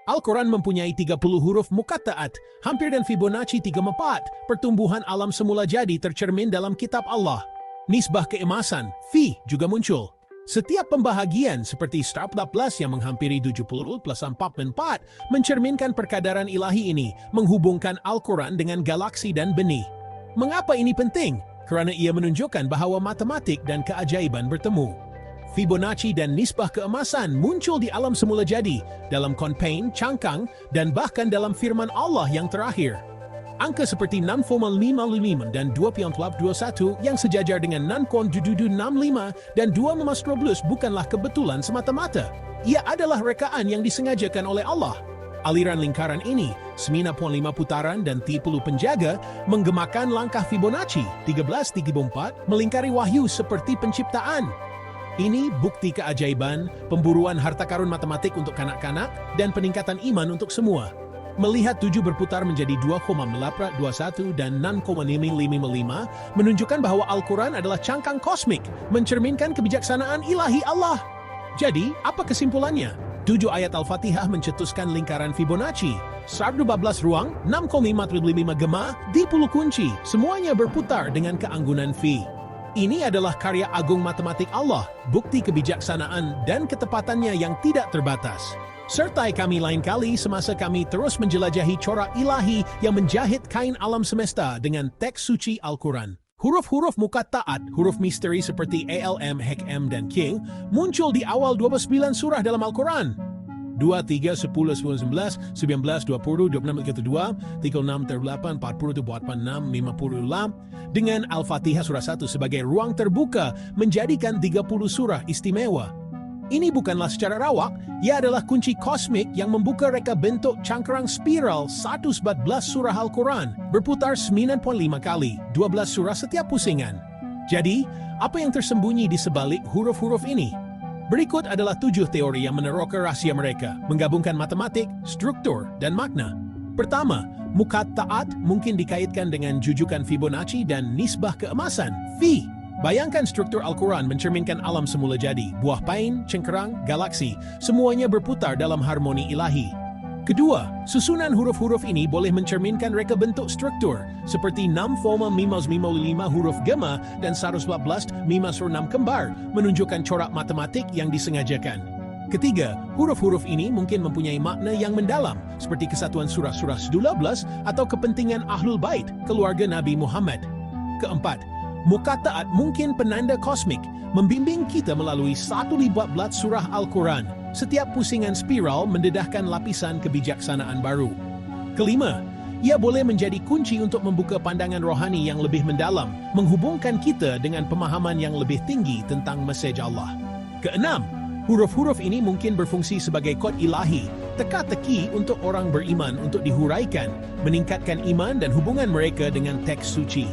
Speaker 1: Al-Quran mempunyai 30 huruf muqatta'at, hampir dan Fibonacci 34. Pertumbuhan alam semula jadi tercermin dalam kitab Allah. Nisbah keemasan, Fi, juga muncul. Setiap pembahagian seperti star 14 yang menghampiri 70 plus 44 mencerminkan perkadaran ilahi ini menghubungkan Al-Quran dengan galaksi dan benih. Mengapa ini penting? Kerana ia menunjukkan bahawa matematik dan keajaiban bertemu. Fibonacci dan nisbah keemasan muncul di alam semula jadi, dalam konpain, cangkang, dan bahkan dalam firman Allah yang terakhir. Angka seperti 6,555 dan 2.21 yang sejajar dengan 6,765 dan 2,12 bukanlah kebetulan semata-mata. Ia adalah rekaan yang disengajakan oleh Allah. Aliran lingkaran ini, 9.5 putaran dan 30 penjaga, menggemakan langkah Fibonacci 1334 melingkari wahyu seperti penciptaan. Ini bukti keajaiban, pemburuan harta karun matematik untuk kanak-kanak, dan peningkatan iman untuk semua. Melihat 7 berputar menjadi 2,821 dan 6,555 menunjukkan bahwa Al-Quran adalah cangkang kosmik, mencerminkan kebijaksanaan ilahi Allah. Jadi, apa kesimpulannya? 7 ayat Al-Fatihah mencetuskan lingkaran Fibonacci, 112 ruang, 6,555 gema, di 10 kunci, semuanya berputar dengan keanggunan Fi. Ini adalah karya agung matematik Allah, bukti kebijaksanaan dan ketepatannya yang tidak terbatas. Sertai kami lain kali semasa kami terus menjelajahi corak ilahi yang menjahit kain alam semesta dengan teks suci Al-Quran. Huruf-huruf muqatta'at, huruf misteri seperti ALM, HEKM, dan King, muncul di awal 29 surah dalam Al-Quran. 2, 3, 10, 10, 11, 19, 20, 26, 32, 36, 38, 40, 46, 50, dengan Al-Fatihah surah 1 sebagai ruang terbuka menjadikan 30 surah istimewa. Ini bukanlah secara rawak, ia adalah kunci kosmik yang membuka reka bentuk cangkerang spiral 114 surah Al-Quran, berputar 9.5 kali, 12 surah setiap pusingan. Jadi, apa yang tersembunyi di sebalik huruf-huruf ini? Berikut adalah 7 teori yang meneroka rahasia mereka, menggabungkan matematik, struktur, dan makna. Pertama, muqatta'at mungkin dikaitkan dengan jujukan Fibonacci dan nisbah keemasan, Fi. Bayangkan struktur Al-Quran mencerminkan alam semula jadi, buah pain, cengkerang, galaksi, semuanya berputar dalam harmoni ilahi. Kedua, susunan huruf-huruf ini boleh mencerminkan reka bentuk struktur, seperti 6,555 huruf gema dan 114 6 kembar, menunjukkan corak matematik yang disengajakan. Ketiga, huruf-huruf ini mungkin mempunyai makna yang mendalam, seperti kesatuan surah-surah 12 atau kepentingan Ahlul Bait, keluarga Nabi Muhammad. Keempat, muqatta'at mungkin penanda kosmik, membimbing kita melalui 114 surah Al-Quran. Setiap pusingan spiral mendedahkan lapisan kebijaksanaan baru. Kelima, ia boleh menjadi kunci untuk membuka pandangan rohani yang lebih mendalam, menghubungkan kita dengan pemahaman yang lebih tinggi tentang mesej Allah. Keenam, huruf-huruf ini mungkin berfungsi sebagai kod ilahi, teka-teki untuk orang beriman untuk dihuraikan, meningkatkan iman dan hubungan mereka dengan teks suci.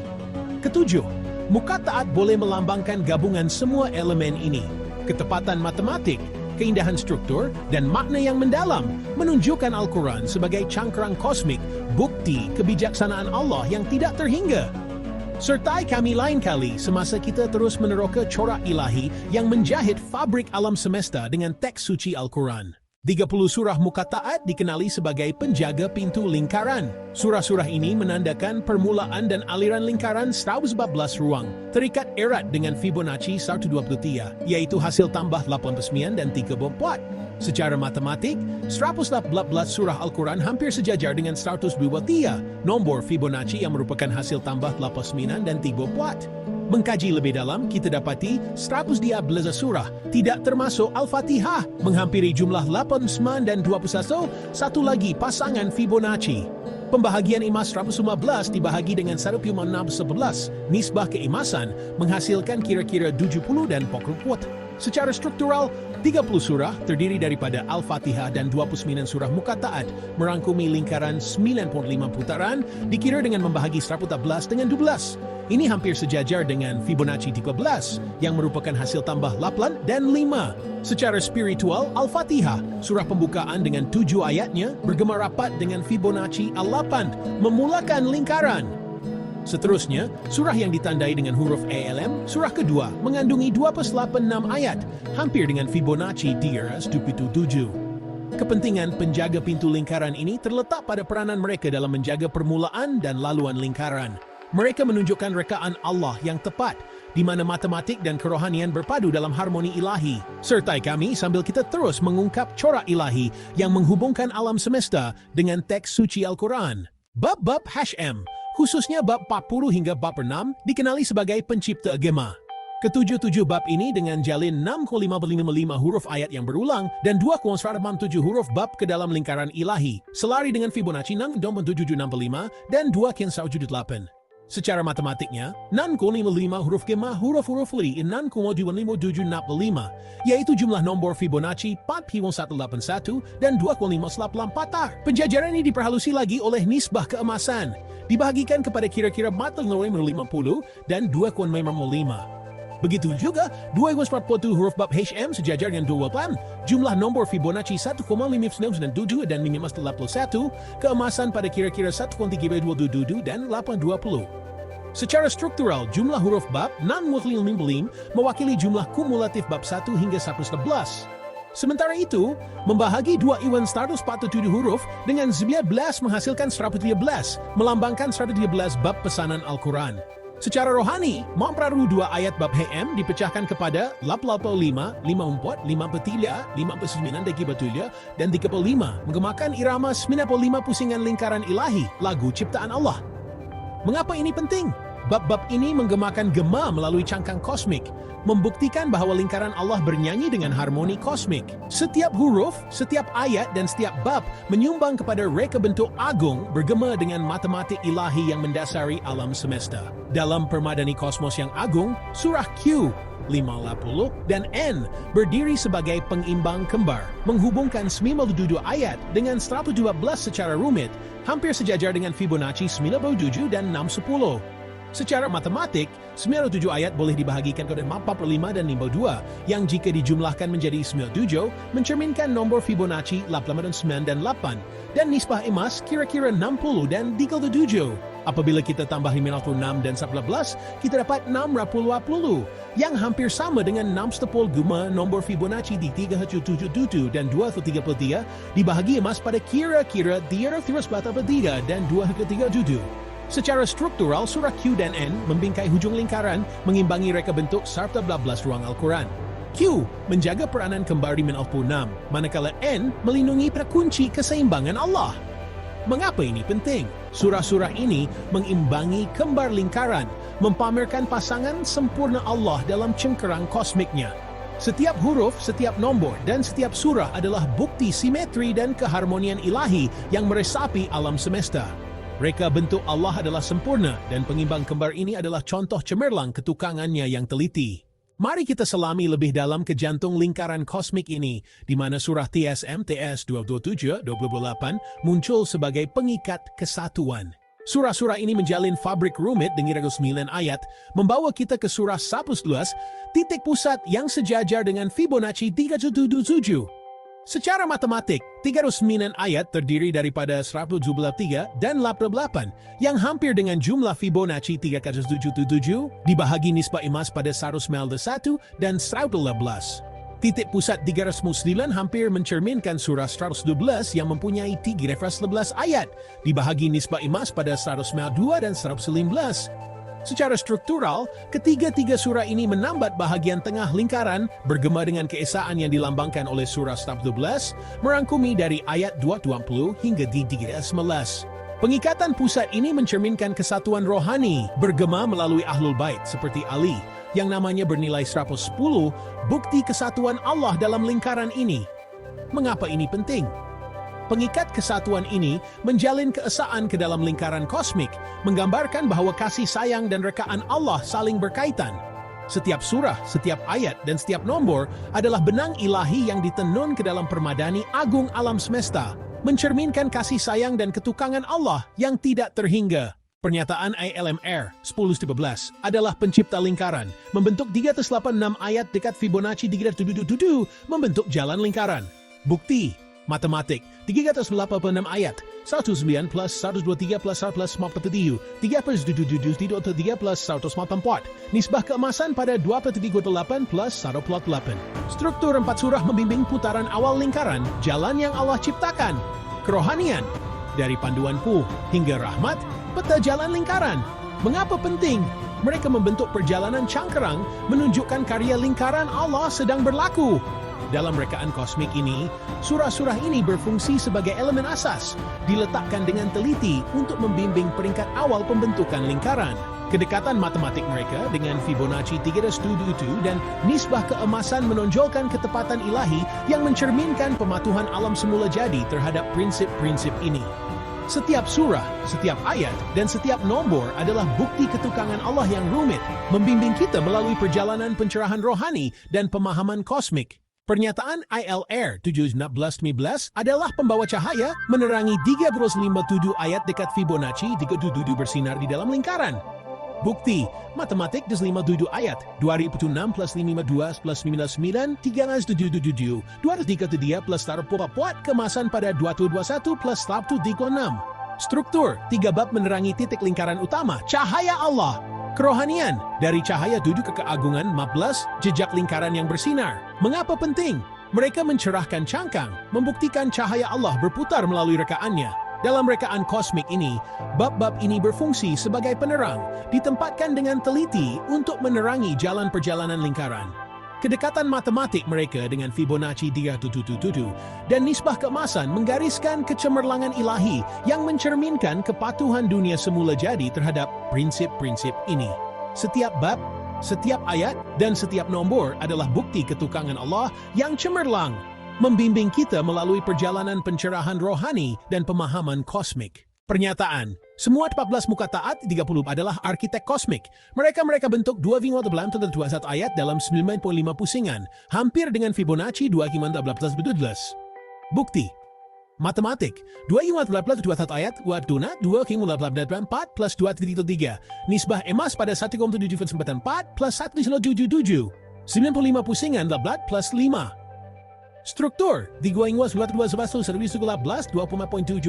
Speaker 1: Ketujuh, muqatta'at boleh melambangkan gabungan semua elemen ini. Ketepatan matematik, keindahan struktur, dan makna yang mendalam menunjukkan Al-Quran sebagai cangkerang kosmik, bukti kebijaksanaan Allah yang tidak terhingga. Sertai kami lain kali semasa kita terus meneroka corak ilahi yang menjahit fabrik alam semesta dengan teks suci Al-Quran. 30 surah muqatta'at dikenali sebagai penjaga pintu lingkaran. Surah-surah ini menandakan permulaan dan aliran lingkaran 114 ruang, terikat erat dengan Fibonacci 123, yaitu hasil tambah 89 dan 34. Secara matematik, 114 surah Al-Quran hampir sejajar dengan 123, nombor Fibonacci yang merupakan hasil tambah 89 dan 34. Mengkaji lebih dalam, kita dapati 112 surah, tidak termasuk Al-Fatihah, menghampiri jumlah 89 dan 21, satu lagi pasangan Fibonacci. Pembahagian emas 115 dibahagi dengan 1,611, nisbah keemasan, menghasilkan kira-kira 70 dan pokok kuat. Secara struktural, 30 surah terdiri daripada Al-Fatihah dan 29 surah Muqatta'at merangkumi lingkaran 95 putaran dikira dengan membahagi 114 dengan 12. Ini hampir sejajar dengan Fibonacci 13 yang merupakan hasil tambah 8 dan 5. Secara spiritual, Al-Fatihah, surah pembukaan dengan 7 ayatnya bergema rapat dengan Fibonacci Al-8, memulakan lingkaran. Seterusnya, surah yang ditandai dengan huruf ALM, surah kedua, mengandungi 2/86 ayat, hampir dengan Fibonacci 327. Kepentingan penjaga pintu lingkaran ini terletak pada peranan mereka dalam menjaga permulaan dan laluan lingkaran. Mereka menunjukkan rekaan Allah yang tepat, di mana matematik dan kerohanian berpadu dalam harmoni ilahi. Sertai kami sambil kita terus mengungkap corak ilahi yang menghubungkan alam semesta dengan teks suci Al-Quran. Bab-bab HM, khususnya bab 40 hingga bab 6, dikenali sebagai pencipta agama. Ketujuh-tujuh bab ini dengan jalin 6,555 huruf ayat yang berulang dan 2,167 huruf bab ke dalam lingkaran ilahi, selari dengan Fibonacci 6,7765 dan 2,178. Secara matematiknya, 6,55 huruf gema huruf-huruf li 6,25765, yaitu jumlah nombor Fibonacci 4,181 dan 2,584. Penjajaran ini diperhalusi lagi oleh nisbah keemasan, dibahagikan kepada kira-kira mata 0,50 dan 2,5. Begitu juga 2,47 huruf bab HM sejajar dengan 28, jumlah nombor Fibonacci 1,597 dan 581, keemasan pada kira-kira 1,322 dan 820. Secara struktural, jumlah huruf bab 6,55 mewakili jumlah kumulatif bab 1 hingga 111. Sementara itu, membahagi 2,147 huruf dengan 19 menghasilkan 113, melambangkan 113 bab pesanan Al-Quran. Secara rohani, memperolehi 2 ayat bab HM dipecahkan kepada 85, 54, 53, 59 dan 33 dan 35, menggemakan irama 95 pusingan lingkaran ilahi, lagu ciptaan Allah. Mengapa ini penting? Bab-bab ini menggemakan gema melalui cangkang kosmik, membuktikan bahwa lingkaran Allah bernyanyi dengan harmoni kosmik. Setiap huruf, setiap ayat, dan setiap bab menyumbang kepada reka bentuk agung bergema dengan matematik ilahi yang mendasari alam semesta. Dalam permadani kosmos yang agung, surah Q, 50 dan N berdiri sebagai pengimbang kembar, menghubungkan 97 ayat dengan 112 secara rumit, hampir sejajar dengan Fibonacci 97 dan 610. Secara matematik, 97 ayat boleh dibahagikan kepada 45 dan 52, yang jika dijumlahkan menjadi 97, mencerminkan nombor Fibonacci 89 dan 8, dan nisbah emas kira-kira 60 dan 37. Apabila kita tambah 56 dan 11, kita dapat 620, yang hampir sama dengan 6 guma nombor Fibonacci di 377 dan 233, dibahagi emas pada kira-kira 343 dan 237. Secara struktural, surah Q dan N membingkai hujung lingkaran, mengimbangi reka bentuk serta 12 ruang Al-Quran. Q menjaga peranan kembar di -6, manakala N melindungi pada kunci keseimbangan Allah. Mengapa ini penting? Surah-surah ini mengimbangi kembar lingkaran, mempamerkan pasangan sempurna Allah dalam cengkerang kosmiknya. Setiap huruf, setiap nombor, dan setiap surah adalah bukti simetri dan keharmonian ilahi yang meresapi alam semesta. Reka bentuk Allah adalah sempurna dan pengimbang kembar ini adalah contoh cemerlang ketukangannya yang teliti. Mari kita selami lebih dalam ke jantung lingkaran kosmik ini, di mana surah TSM TS 227-28 muncul sebagai pengikat kesatuan. Surah-surah ini menjalin fabrik rumit dengan 9 ayat, membawa kita ke surah 11, titik pusat yang sejajar dengan Fibonacci 377. Secara matematik, 39 ayat terdiri daripada 173 dan 88, yang hampir dengan jumlah Fibonacci 377, dibahagi nisbah emas pada 101 dan 111. Titik pusat 309 hampir mencerminkan surah 112 yang mempunyai 311 ayat, dibahagi nisbah emas pada 102 dan 119. Secara struktural, ketiga-tiga surah ini menambat bahagian tengah lingkaran bergema dengan keesaan yang dilambangkan oleh surah 12, merangkumi dari ayat 220 hingga di 311. Pengikatan pusat ini mencerminkan kesatuan rohani bergema melalui Ahlul Bait seperti Ali, yang namanya bernilai 110, bukti kesatuan Allah dalam lingkaran ini. Mengapa ini penting? Pengikat kesatuan ini menjalin keesaan ke dalam lingkaran kosmik, menggambarkan bahwa kasih sayang dan rekaan Allah saling berkaitan. Setiap surah, setiap ayat, dan setiap nombor adalah benang ilahi yang ditenun ke dalam permadani agung alam semesta, mencerminkan kasih sayang dan ketukangan Allah yang tidak terhingga. Pernyataan ILMR 10-13 adalah pencipta lingkaran, membentuk 386 ayat dekat Fibonacci 377, membentuk jalan lingkaran. Bukti matematik 386 ayat 19 plus 123 plus 1 plus 47 3 plus 77 3 plus 144 nisbah keemasan pada 2/38 plus 1/8. Struktur 4 surah membimbing putaran awal lingkaran, jalan yang Allah ciptakan. Kerohanian dari panduan Pu hingga rahmat, peta jalan lingkaran. Mengapa penting? Mereka membentuk perjalanan cangkerang menunjukkan karya lingkaran Allah sedang berlaku. Dalam rekaan kosmik ini, surah-surah ini berfungsi sebagai elemen asas, diletakkan dengan teliti untuk membimbing peringkat awal pembentukan lingkaran. Kedekatan matematik mereka dengan Fibonacci 377 dan nisbah keemasan menonjolkan ketepatan ilahi yang mencerminkan pematuhan alam semula jadi terhadap prinsip-prinsip ini. Setiap surah, setiap ayat, dan setiap nombor adalah bukti ketukangan Allah yang rumit, membimbing kita melalui perjalanan pencerahan rohani dan pemahaman kosmik. Pernyataan ILR 7-16 adalah pembawa cahaya menerangi 357 ayat dekat Fibonacci 377 bersinar di dalam lingkaran. Bukti matematik 57 ayat 2006 plus 552 plus 99 377 233 plus puat kemasan pada 221 plus 136. Struktur 3 bab menerangi titik lingkaran utama cahaya Allah. Kerohanian dari cahaya 7 ke keagungan 14 jejak lingkaran yang bersinar. Mengapa penting? Mereka mencerahkan cangkang, membuktikan cahaya Allah berputar melalui rekaannya. Dalam rekaan kosmik ini, bab-bab ini berfungsi sebagai penerang, ditempatkan dengan teliti untuk menerangi jalan perjalanan lingkaran. Kedekatan matematik mereka dengan Fibonacci 377 dan nisbah keemasan menggariskan kecemerlangan ilahi yang mencerminkan kepatuhan dunia semula jadi terhadap prinsip-prinsip ini. Setiap bab, setiap ayat, dan setiap nombor adalah bukti ketukangan Allah yang cemerlang, membimbing kita melalui perjalanan pencerahan rohani dan pemahaman kosmik. Pernyataan, semua 14 muka taat 30 adalah arsitek kosmik. Mereka bentuk 2,21 ayat dalam 9,5 pusingan, hampir dengan Fibonacci 2,18. Bukti matematik 2,18 ayat waduna 2,18 plus 2,3 nisbah emas pada 1,794 plus 1,77 95 pusingan 18 plus 5. Struktur 3,11 20,7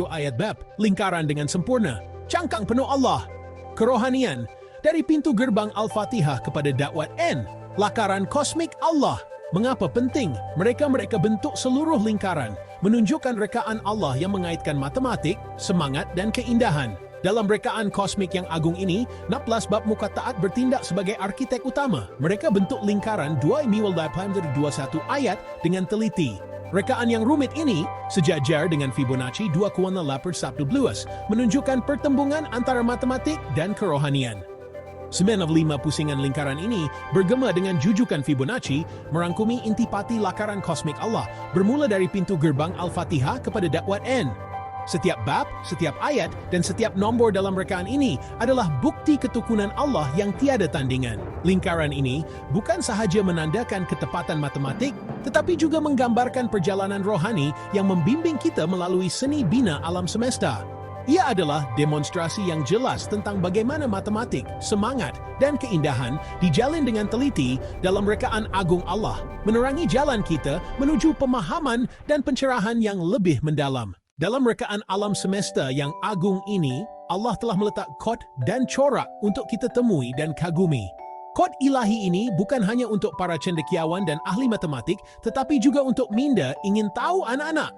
Speaker 1: ayat bab lingkaran dengan sempurna, cangkang penuh Allah. Kerohanian dari pintu gerbang Al-Fatihah kepada dakwat N, lakaran kosmik Allah. Mengapa penting? Mereka bentuk seluruh lingkaran, menunjukkan rekaan Allah yang mengaitkan matematik, semangat, dan keindahan. Dalam rekaan kosmik yang agung ini, 16 bab muka taat bertindak sebagai arsitek utama. Mereka bentuk lingkaran 2,21 ayat dengan teliti. Rekaan yang rumit ini sejajar dengan Fibonacci 2,8 menunjukkan pertembungan antara matematik dan kerohanian. 95 pusingan lingkaran ini bergema dengan jujukan Fibonacci, merangkumi intipati lakaran kosmik Allah, bermula dari pintu gerbang Al-Fatihah kepada dakwat N. Setiap bab, setiap ayat, dan setiap nombor dalam rekaan ini adalah bukti ketukunan Allah yang tiada tandingan. Lingkaran ini bukan sahaja menandakan ketepatan matematik, tetapi juga menggambarkan perjalanan rohani yang membimbing kita melalui seni bina alam semesta. Ia adalah demonstrasi yang jelas tentang bagaimana matematik, semangat, dan keindahan dijalin dengan teliti dalam rekaan agung Allah, menerangi jalan kita menuju pemahaman dan pencerahan yang lebih mendalam. Dalam rekaan alam semesta yang agung ini, Allah telah meletak kod dan corak untuk kita temui dan kagumi. Kod ilahi ini bukan hanya untuk para cendekiawan dan ahli matematik, tetapi juga untuk minda ingin tahu anak-anak.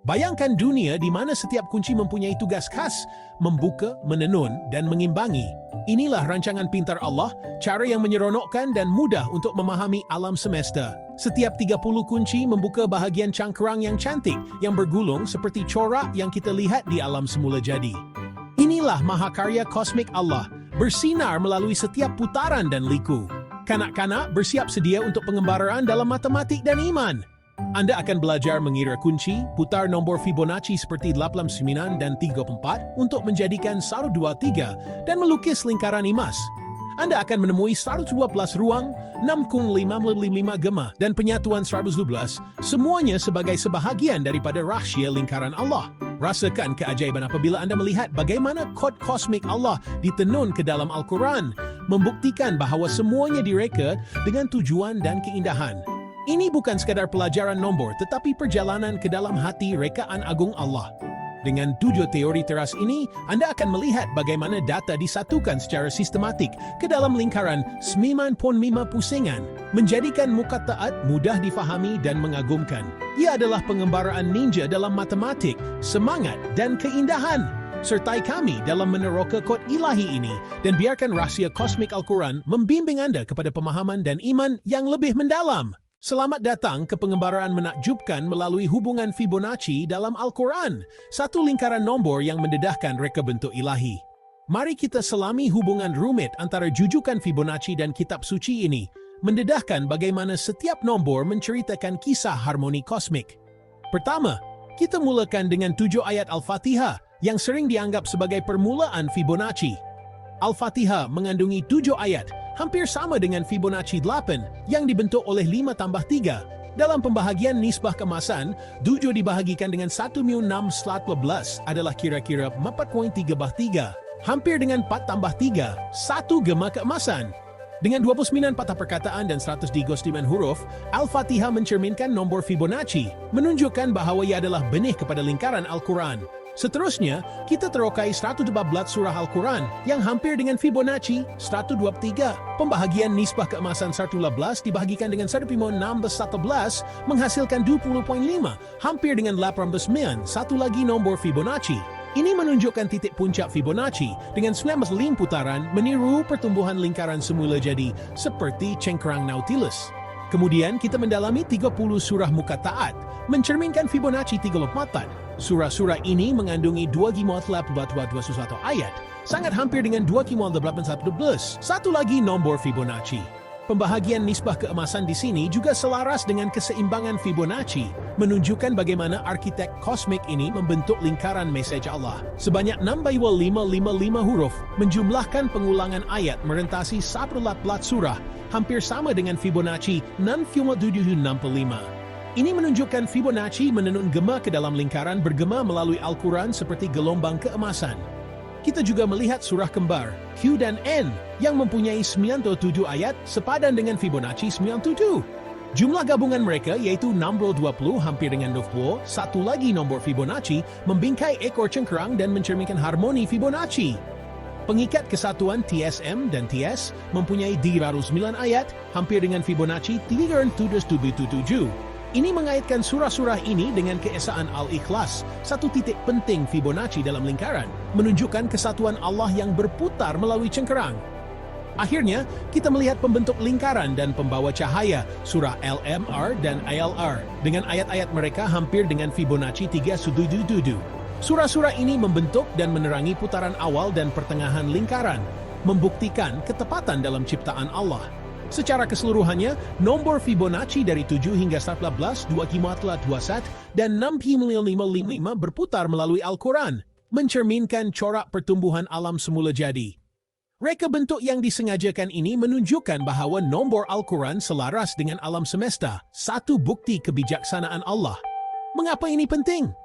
Speaker 1: Bayangkan dunia di mana setiap kunci mempunyai tugas khas, membuka, menenun, dan mengimbangi. Inilah rancangan pintar Allah, cara yang menyeronokkan dan mudah untuk memahami alam semesta. Setiap 30 kunci membuka bahagian cangkerang yang cantik, yang bergulung seperti corak yang kita lihat di alam semula jadi. Inilah mahakarya kosmik Allah, bersinar melalui setiap putaran dan liku. Kanak-kanak bersiap sedia untuk pengembaraan dalam matematik dan iman. Anda akan belajar mengira kunci, putar nombor Fibonacci seperti 89 dan 34 untuk menjadikan 1, 2, 3 dan melukis lingkaran emas. Anda akan menemui 112 ruang, 6,555 gema, dan penyatuan 112, semuanya sebagai sebahagian daripada rahsia lingkaran Allah. Rasakan keajaiban apabila Anda melihat bagaimana kod kosmik Allah ditenun ke dalam Al-Quran, membuktikan bahawa semuanya direka dengan tujuan dan keindahan. Ini bukan sekadar pelajaran nombor, tetapi perjalanan ke dalam hati rekaan agung Allah. Dengan 7 teori teras ini, Anda akan melihat bagaimana data disatukan secara sistematik ke dalam lingkaran 95 pusingan, menjadikan mukattaat mudah difahami dan mengagumkan. Ia adalah pengembaraan ninja dalam matematik, semangat, dan keindahan. Sertai kami dalam meneroka kod ilahi ini dan biarkan rahsia kosmik Al-Quran membimbing Anda kepada pemahaman dan iman yang lebih mendalam. Selamat datang ke pengembaraan menakjubkan melalui hubungan Fibonacci dalam Al-Quran, satu lingkaran nombor yang mendedahkan reka bentuk ilahi. Mari kita selami hubungan rumit antara jujukan Fibonacci dan kitab suci ini, mendedahkan bagaimana setiap nombor menceritakan kisah harmoni kosmik. Pertama, kita mulakan dengan 7 ayat Al-Fatihah yang sering dianggap sebagai permulaan Fibonacci. Al-Fatihah mengandungi 7 ayat, hampir sama dengan Fibonacci 8 yang dibentuk oleh 5 tambah 3. Dalam pembahagian nisbah keemasan, 7 dibahagikan dengan 1/6/12 adalah kira-kira 4,3/3. Hampir dengan 4 tambah 3, 1 gema keemasan. Dengan 29 patah perkataan dan 100 digosdiman huruf, Al-Fatihah mencerminkan nombor Fibonacci, menunjukkan bahawa ia adalah benih kepada lingkaran Al-Quran. Seterusnya, kita terokai 114 surah Al-Quran yang hampir dengan Fibonacci 123. Pembahagian nisbah keemasan 112 dibahagikan dengan 1/16/11 menghasilkan 20,5, hampir dengan 18. Satu lagi nombor Fibonacci. Ini menunjukkan titik puncak Fibonacci dengan 19 putaran meniru pertumbuhan lingkaran semula jadi seperti cengkerang Nautilus. Kemudian kita mendalami 30 surah mukattaat, mencerminkan Fibonacci 34. Surah-surah ini mengandungi 2,821 ayat, sangat hampir dengan 2,811. Satu lagi nombor Fibonacci. Pembahagian nisbah keemasan di sini juga selaras dengan keseimbangan Fibonacci, menunjukkan bagaimana arsitek kosmik ini membentuk lingkaran mesej Allah. Sebanyak 6,555 huruf, menjumlahkan pengulangan ayat merentasi 14 surah, hampir sama dengan Fibonacci 6,765. Ini menunjukkan Fibonacci menenun gema ke dalam lingkaran bergema melalui Al-Quran seperti gelombang keemasan. Kita juga melihat surah kembar, Q dan N, yang mempunyai 97 ayat sepadan dengan Fibonacci 97. Jumlah gabungan mereka yaitu 620 hampir dengan 20, satu lagi nombor Fibonacci membingkai ekor cengkerang dan mencerminkan harmoni Fibonacci. Pengikat kesatuan TSM dan TS mempunyai 309 ayat, hampir dengan Fibonacci 377. Ini mengaitkan surah-surah ini dengan keesaan Al-Ikhlas, satu titik penting Fibonacci dalam lingkaran, menunjukkan kesatuan Allah yang berputar melalui cengkerang. Akhirnya, kita melihat pembentuk lingkaran dan pembawa cahaya, surah LMR dan ILR, dengan ayat-ayat mereka hampir dengan Fibonacci 377. Surah-surah ini membentuk dan menerangi putaran awal dan pertengahan lingkaran, membuktikan ketepatan dalam ciptaan Allah. Secara keseluruhannya, nombor Fibonacci dari 7 hingga 14, 2,21 dan 6,555 berputar melalui Al-Quran, mencerminkan corak pertumbuhan alam semula jadi. Reka bentuk yang disengajakan ini menunjukkan bahawa nombor Al-Quran selaras dengan alam semesta, satu bukti kebijaksanaan Allah. Mengapa ini penting?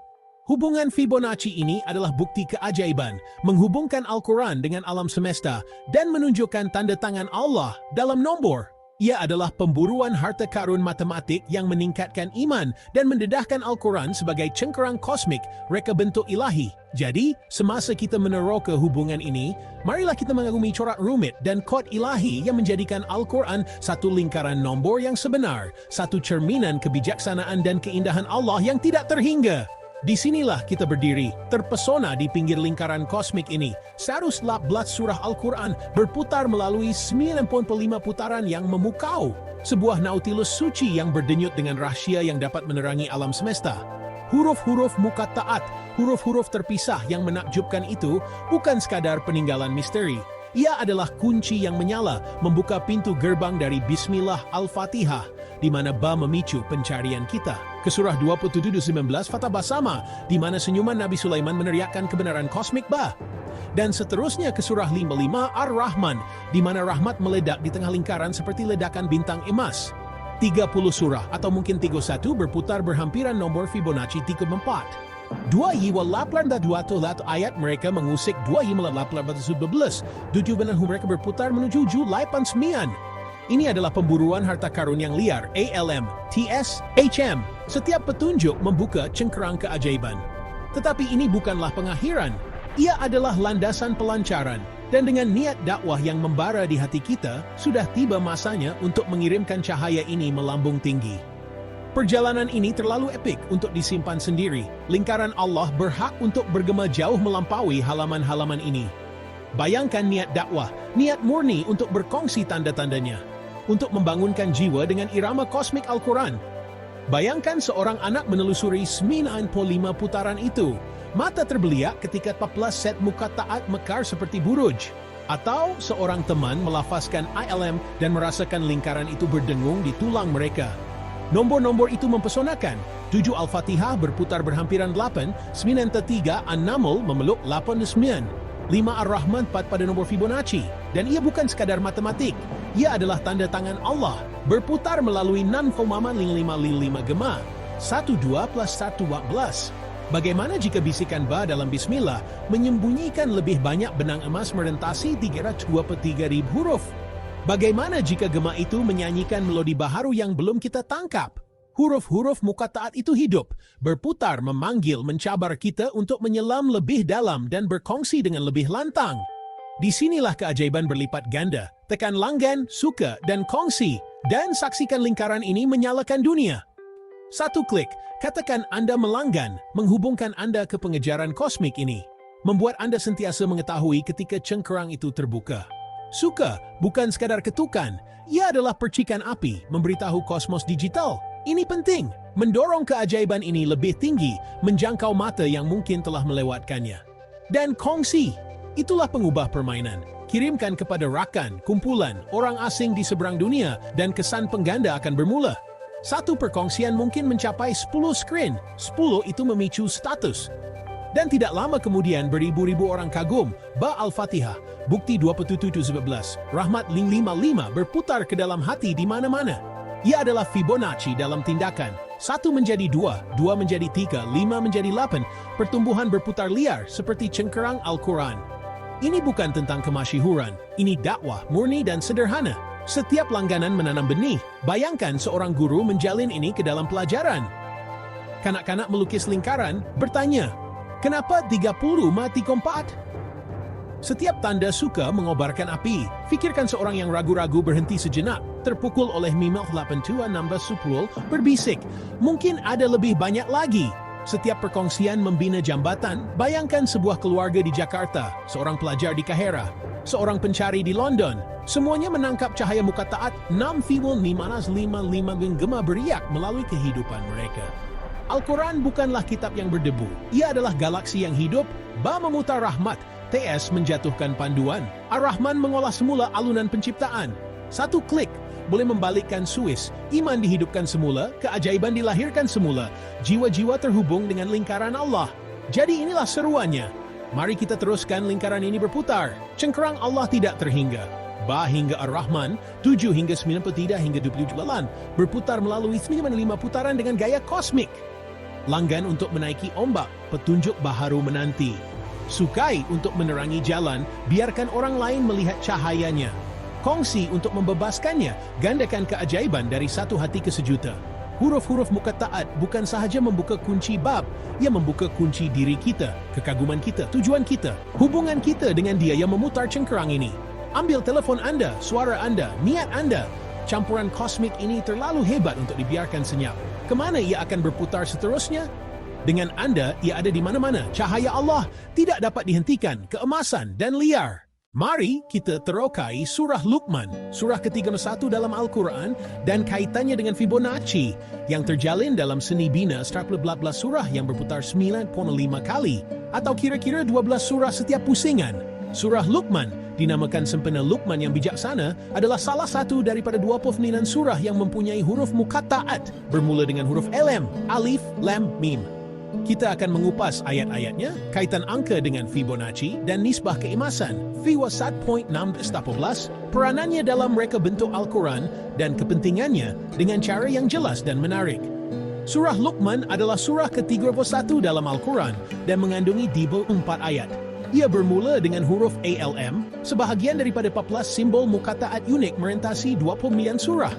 Speaker 1: Hubungan Fibonacci ini adalah bukti keajaiban, menghubungkan Al-Quran dengan alam semesta dan menunjukkan tanda tangan Allah dalam nombor. Ia adalah pemburuan harta karun matematik yang meningkatkan iman dan mendedahkan Al-Quran sebagai cengkerang kosmik, reka bentuk ilahi. Jadi, semasa kita meneroka hubungan ini, marilah kita mengagumi corak rumit dan kod ilahi yang menjadikan Al-Quran satu lingkaran nombor yang sebenar, satu cerminan kebijaksanaan dan keindahan Allah yang tidak terhingga. Di sinilah kita berdiri, terpesona di pinggir lingkaran kosmik ini. 114 surah Al-Quran berputar melalui 95 putaran yang memukau. Sebuah Nautilus suci yang berdenyut dengan rahsia yang dapat menerangi alam semesta. Huruf-huruf mukattaat, huruf-huruf terpisah yang menakjubkan itu bukan sekadar peninggalan misteri. Ia adalah kunci yang menyala, membuka pintu gerbang dari Bismillah Al-Fatihah, di mana ba memicu pencarian kita. Ke surah 27:19 Fatah Basama, di mana senyuman Nabi Sulaiman meneriakkan kebenaran kosmik ba. Dan seterusnya ke surah 55 Ar-Rahman, di mana rahmat meledak di tengah lingkaran seperti ledakan bintang emas. 30 surah atau mungkin 31 berputar berhampiran nomor Fibonacci 34. 2 walaupun dua ayat mereka mengusik 2 walaupun 12. 7 benang mereka berputar menuju 89. Ini adalah pemburuan harta karun yang liar, ALM, TS, HM. Setiap petunjuk membuka cengkerang keajaiban. Tetapi ini bukanlah pengakhiran. Ia adalah landasan pelancaran. Dan dengan niat dakwah yang membara di hati kita, sudah tiba masanya untuk mengirimkan cahaya ini melambung tinggi. Perjalanan ini terlalu epik untuk disimpan sendiri. Lingkaran Allah berhak untuk bergema jauh melampaui halaman-halaman ini. Bayangkan niat dakwah, niat murni untuk berkongsi tanda-tandanya. Untuk membangunkan jiwa dengan irama kosmik Al-Quran. Bayangkan seorang anak menelusuri 95 putaran itu. Mata terbeliak ketika 14 set muka taat mekar seperti buruj. Atau seorang teman melafazkan ILM dan merasakan lingkaran itu berdengung di tulang mereka. Nombor-nombor itu mempesonakan. 7 Al-Fatihah berputar berhampiran 8, 9 3 An-Naml memeluk 89. 5 Ar-Rahman 4 pada nombor Fibonacci. Dan ia bukan sekadar matematik. Ia adalah tanda tangan Allah, berputar melalui 6,5555 gema. 1, 2 plus 1, 14. Bagaimana jika bisikan ba dalam Bismillah menyembunyikan lebih banyak benang emas merentasi 323.000 huruf? Bagaimana jika gema itu menyanyikan melodi baharu yang belum kita tangkap? Huruf-huruf muka taat itu hidup, berputar, memanggil, mencabar kita untuk menyelam lebih dalam dan berkongsi dengan lebih lantang. Disinilah keajaiban berlipat ganda. Tekan langgan, suka, dan kongsi, dan saksikan lingkaran ini menyalakan dunia. 1 klik, katakan Anda melanggan, menghubungkan Anda ke pengejaran kosmik ini. Membuat Anda sentiasa mengetahui ketika cengkerang itu terbuka. Suka, bukan sekadar ketukan. Ia adalah percikan api, memberitahu kosmos digital. Ini penting, mendorong keajaiban ini lebih tinggi, menjangkau mata yang mungkin telah melewatkannya. Dan kongsi, itulah pengubah permainan. Kirimkan kepada rakan, kumpulan, orang asing di seberang dunia, dan kesan pengganda akan bermula. 1 perkongsian mungkin mencapai 10 screen. 10 itu memicu status. Dan tidak lama kemudian beribu-ribu orang kagum. Ba Al-Fatihah, bukti 27:11. Rahmat 55 berputar ke dalam hati di mana-mana. Ia adalah Fibonacci dalam tindakan. 1 menjadi 2, 2 menjadi 3, 5 menjadi 8. Pertumbuhan berputar liar seperti cengkerang Al-Quran. Ini bukan tentang kemasyhuran. Ini dakwah murni dan sederhana. Setiap langganan menanam benih. Bayangkan seorang guru menjalin ini ke dalam pelajaran. Kanak-kanak melukis lingkaran, bertanya, kenapa 30 mati kompak? Setiap tanda suka mengobarkan api. Fikirkan seorang yang ragu-ragu berhenti sejenak, terpukul oleh Mimel 82 nambah Suprul, berbisik, mungkin ada lebih banyak lagi. Setiap perkongsian membina jambatan. Bayangkan sebuah keluarga di Jakarta, seorang pelajar di Kahira, seorang pencari di London. Semuanya menangkap cahaya muka taat 6,555 gema beriak melalui kehidupan mereka. Al-Quran bukanlah kitab yang berdebu. Ia adalah galaksi yang hidup. Ba memutar rahmat. TS menjatuhkan panduan. Ar-Rahman mengolah semula alunan penciptaan. 1 klik boleh membalikkan Swiss. Iman dihidupkan semula, keajaiban dilahirkan semula. Jiwa-jiwa terhubung dengan lingkaran Allah. Jadi inilah seruannya. Mari kita teruskan lingkaran ini berputar. Cengkerang Allah tidak terhingga. Ba hingga Ar-Rahman, 7 hingga 93 hingga 28, berputar melalui 95 putaran dengan gaya kosmik. Langgan untuk menaiki ombak, petunjuk baharu menanti. Sukai untuk menerangi jalan, biarkan orang lain melihat cahayanya. Kongsi untuk membebaskannya, gandakan keajaiban dari 1 hati ke sejuta. Huruf-huruf muka taat bukan sahaja membuka kunci bab, ia membuka kunci diri kita, kekaguman kita, tujuan kita, hubungan kita dengan Dia yang memutar cengkerang ini. Ambil telepon Anda, suara Anda, niat Anda. Campuran kosmik ini terlalu hebat untuk dibiarkan senyap. Kemana ia akan berputar seterusnya? Dengan Anda, ia ada di mana-mana. Cahaya Allah tidak dapat dihentikan, keemasan dan liar. Mari kita terokai surah Luqman, surah ke-31 dalam Al-Quran, dan kaitannya dengan Fibonacci, yang terjalin dalam seni bina 14 surah yang berputar 9,5 kali, atau kira-kira 12 surah setiap pusingan. Surah Luqman, dinamakan sempena Luqman yang bijaksana, adalah salah satu daripada 29 surah yang mempunyai huruf muqatta'at, bermula dengan huruf LM, alif, lam, mim. Kita akan mengupas ayat-ayatnya, kaitan angka dengan Fibonacci dan nisbah keemasan, Fiwa 1.618, peranannya dalam reka bentuk Al-Quran, dan kepentingannya dengan cara yang jelas dan menarik. Surah Luqman adalah surah ke-31 dalam Al-Quran dan mengandungi 24 ayat. Ia bermula dengan huruf ALM, sebahagian daripada 14 simbol mukataat unik merentasi 29 surah.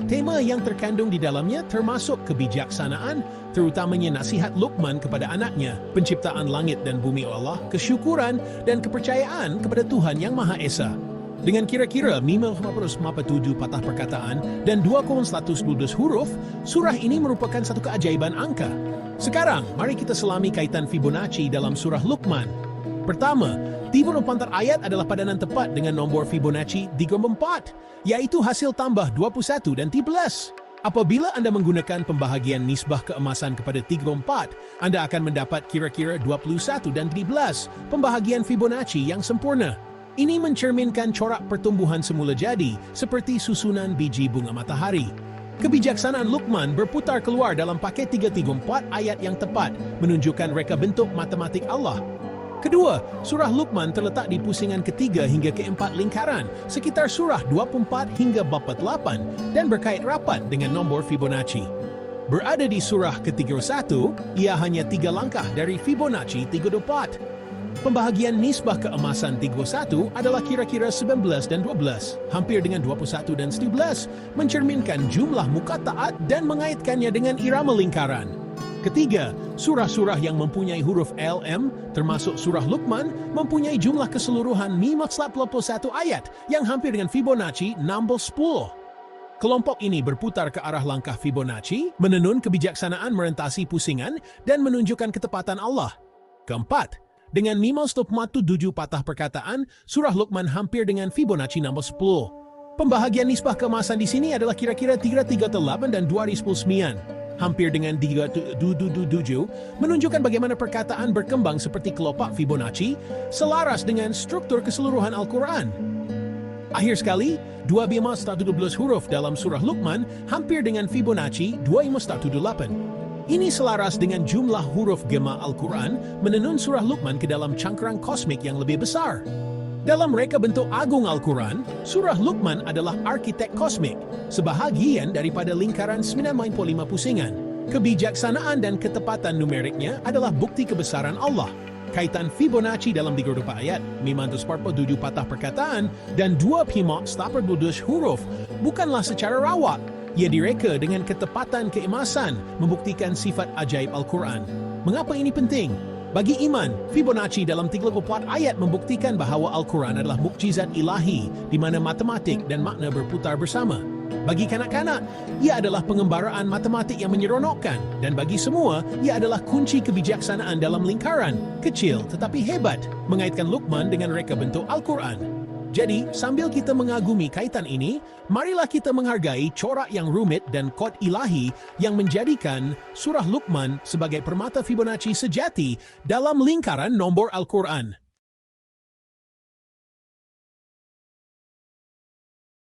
Speaker 1: Tema yang terkandung di dalamnya termasuk kebijaksanaan, terutamanya nasihat Luqman kepada anaknya, penciptaan langit dan bumi Allah, kesyukuran, dan kepercayaan kepada Tuhan Yang Maha Esa. Dengan kira-kira 557 patah perkataan dan 2,112 huruf, surah ini merupakan satu keajaiban angka. Sekarang, mari kita selami kaitan Fibonacci dalam surah Luqman. Pertama, 34 ayat adalah padanan tepat dengan nombor Fibonacci 34, yaitu hasil tambah 21 dan 13. Apabila Anda menggunakan pembahagian nisbah keemasan kepada 34, Anda akan mendapat kira-kira 21 dan 13, pembahagian Fibonacci yang sempurna. Ini mencerminkan corak pertumbuhan semula jadi, seperti susunan biji bunga matahari. Kebijaksanaan Luqman berputar keluar dalam paket 334 ayat yang tepat, menunjukkan reka bentuk matematik Allah. Kedua, surah Luqman terletak di pusingan ketiga hingga keempat lingkaran, sekitar surah 24 hingga 48, dan berkait rapat dengan nombor Fibonacci. Berada di surah ke-31, ia hanya 3 langkah dari Fibonacci 34. Pembahagian nisbah keemasan 31 adalah kira-kira 19 dan 12, hampir dengan 21 dan 19, mencerminkan jumlah mukataat dan mengaitkannya dengan irama lingkaran. Ketiga, surah-surah yang mempunyai huruf LM, termasuk surah Luqman, mempunyai jumlah keseluruhan 541 ayat yang hampir dengan Fibonacci 10. Kelompok ini berputar ke arah langkah Fibonacci, menenun kebijaksanaan merentasi pusingan, dan menunjukkan ketepatan Allah. Keempat, dengan 547 patah perkataan, surah Luqman hampir dengan Fibonacci 10. Pembahagian nisbah keemasan di sini adalah kira-kira 338 dan 219. Hampir dengan 377, menunjukkan bagaimana perkataan berkembang seperti kelopak Fibonacci, selaras dengan struktur keseluruhan Al-Quran. Akhir sekali, 2,112 huruf dalam surah Luqman hampir dengan Fibonacci 2,118. Ini selaras dengan jumlah huruf Gema Al-Quran menenun surah Luqman ke dalam cangkrang kosmik yang lebih besar. Dalam reka bentuk agung Al-Quran, surah Luqman adalah arsitek kosmik, sebahagian daripada lingkaran 9,5 pusingan. Kebijaksanaan dan ketepatan numeriknya adalah bukti kebesaran Allah. Kaitan Fibonacci dalam 34 ayat, 547 patah perkataan, dan 2,112 huruf bukanlah secara rawak. Ia direka dengan ketepatan keemasan, membuktikan sifat ajaib Al-Quran. Mengapa ini penting? Bagi iman, Fibonacci dalam 34 ayat membuktikan bahawa Al-Quran adalah mukjizat ilahi di mana matematik dan makna berputar bersama. Bagi kanak-kanak, ia adalah pengembaraan matematik yang menyeronokkan, dan bagi semua, ia adalah kunci kebijaksanaan dalam lingkaran, kecil tetapi hebat, mengaitkan Luqman dengan reka bentuk Al-Quran. Jadi, sambil kita mengagumi kaitan ini, marilah kita menghargai corak yang rumit dan kod ilahi yang menjadikan surah Luqman sebagai permata Fibonacci sejati dalam lingkaran nombor Al-Quran.